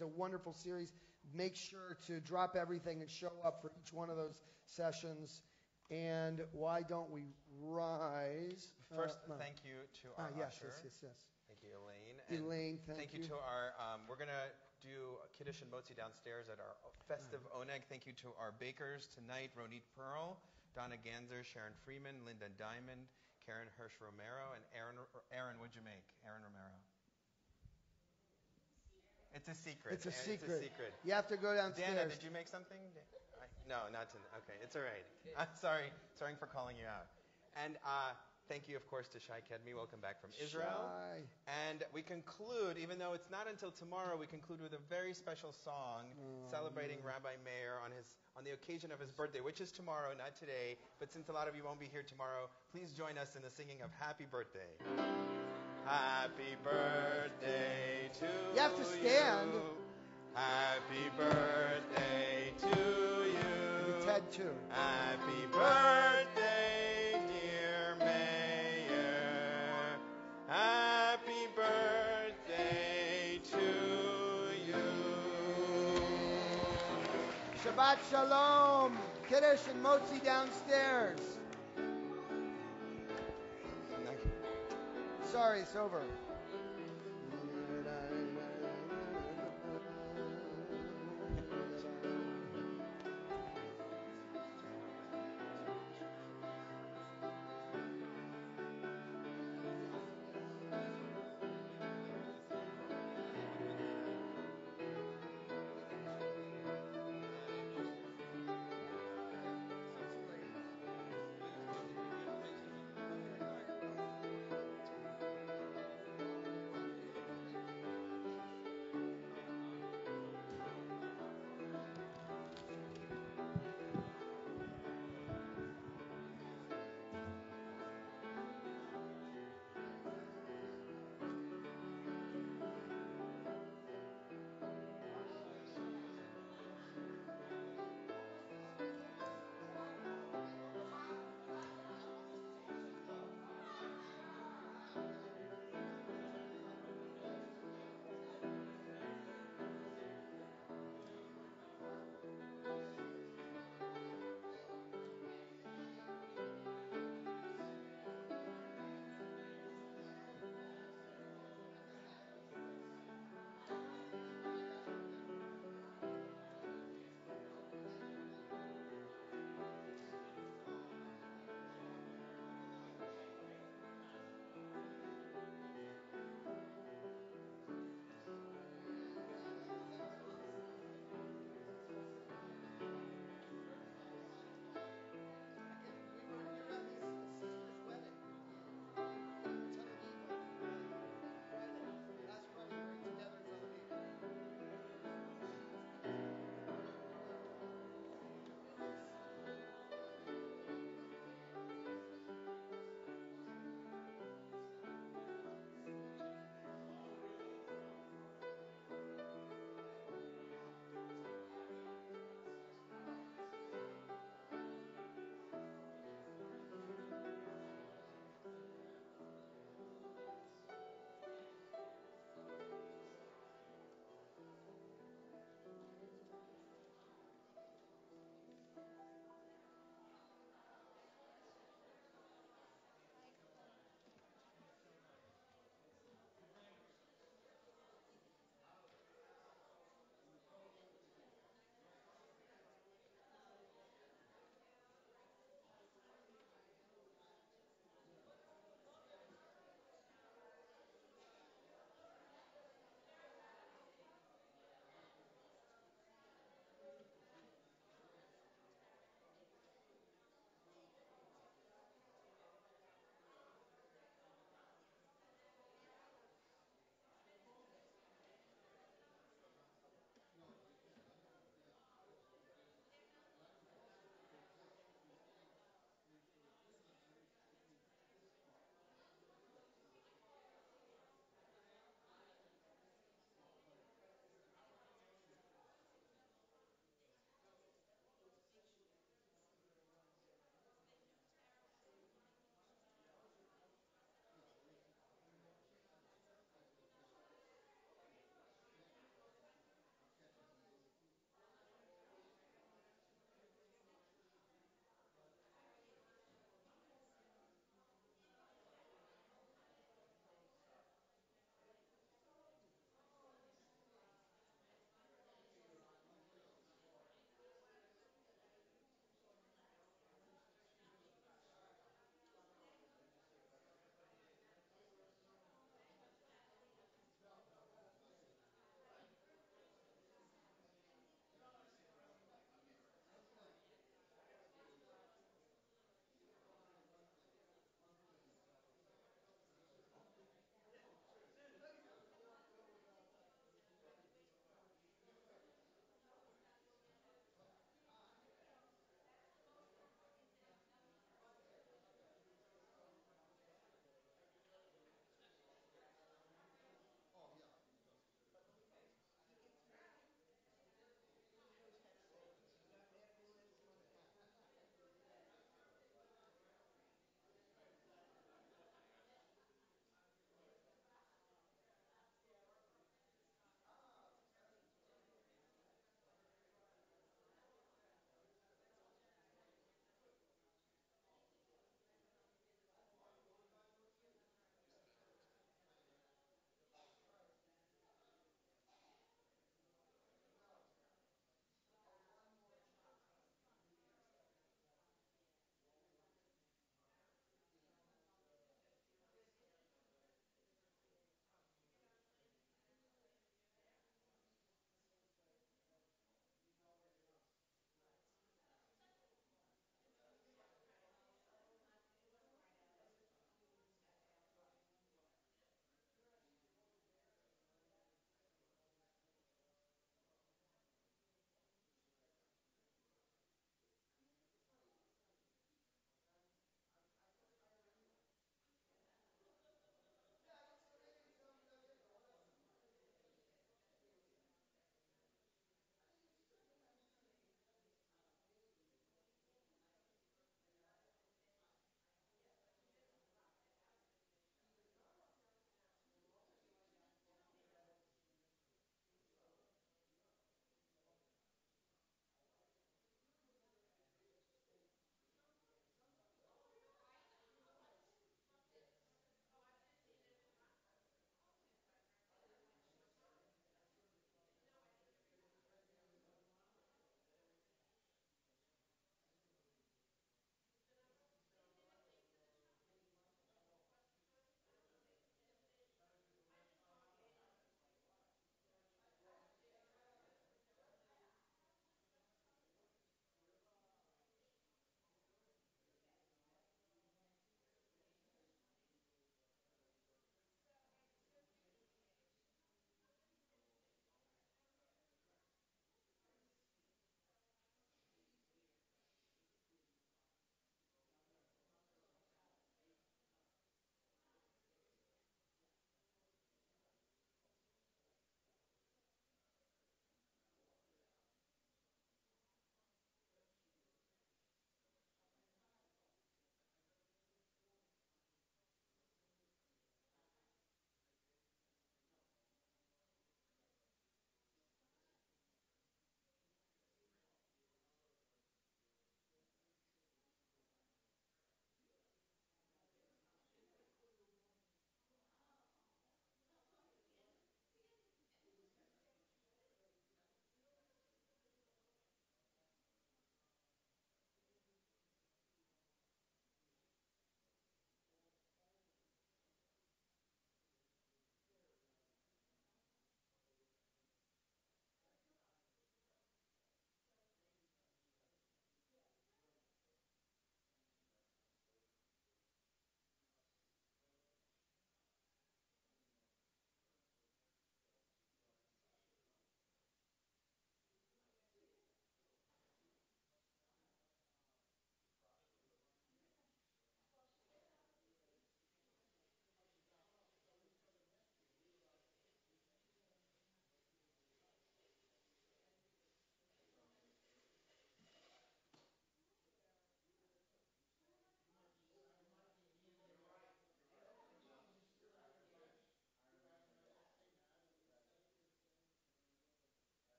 a wonderful series. Make sure to drop everything and show up for each one of those sessions. And why don't we rise? First, thank you to our usher. Yes. Thank you, Elaine. Elaine, thank you. Thank you to our, we're going to do Kiddush and Motzi downstairs at our festive Oneg. Thank you to our bakers tonight, Ronit Pearl, Donna Ganzer, Sharon Freeman, Linda Diamond, Karen Hirsch Romero, and Aaron, what'd you make? Aaron Romero. It's a secret. It's a secret. It's a secret. You have to go downstairs. Dana, did you make something? No, not tonight. Okay, it's all right. I'm sorry. Sorry for calling you out. And thank you, of course, to Shai Kedmi. Welcome back from Israel. Shai. And we conclude, even though it's not until tomorrow, we conclude with a very special song celebrating Rabbi Meir on the occasion of his birthday, which is tomorrow, not today. But since a lot of you won't be here tomorrow, please join us in the singing of Happy Birthday. Happy birthday to you. You have to stand. Happy birthday to you. Ted, too. Happy birthday, dear Mayor. Happy birthday to you. Shabbat Shalom. Kiddush and Motzi downstairs. Sorry, it's over.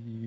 you.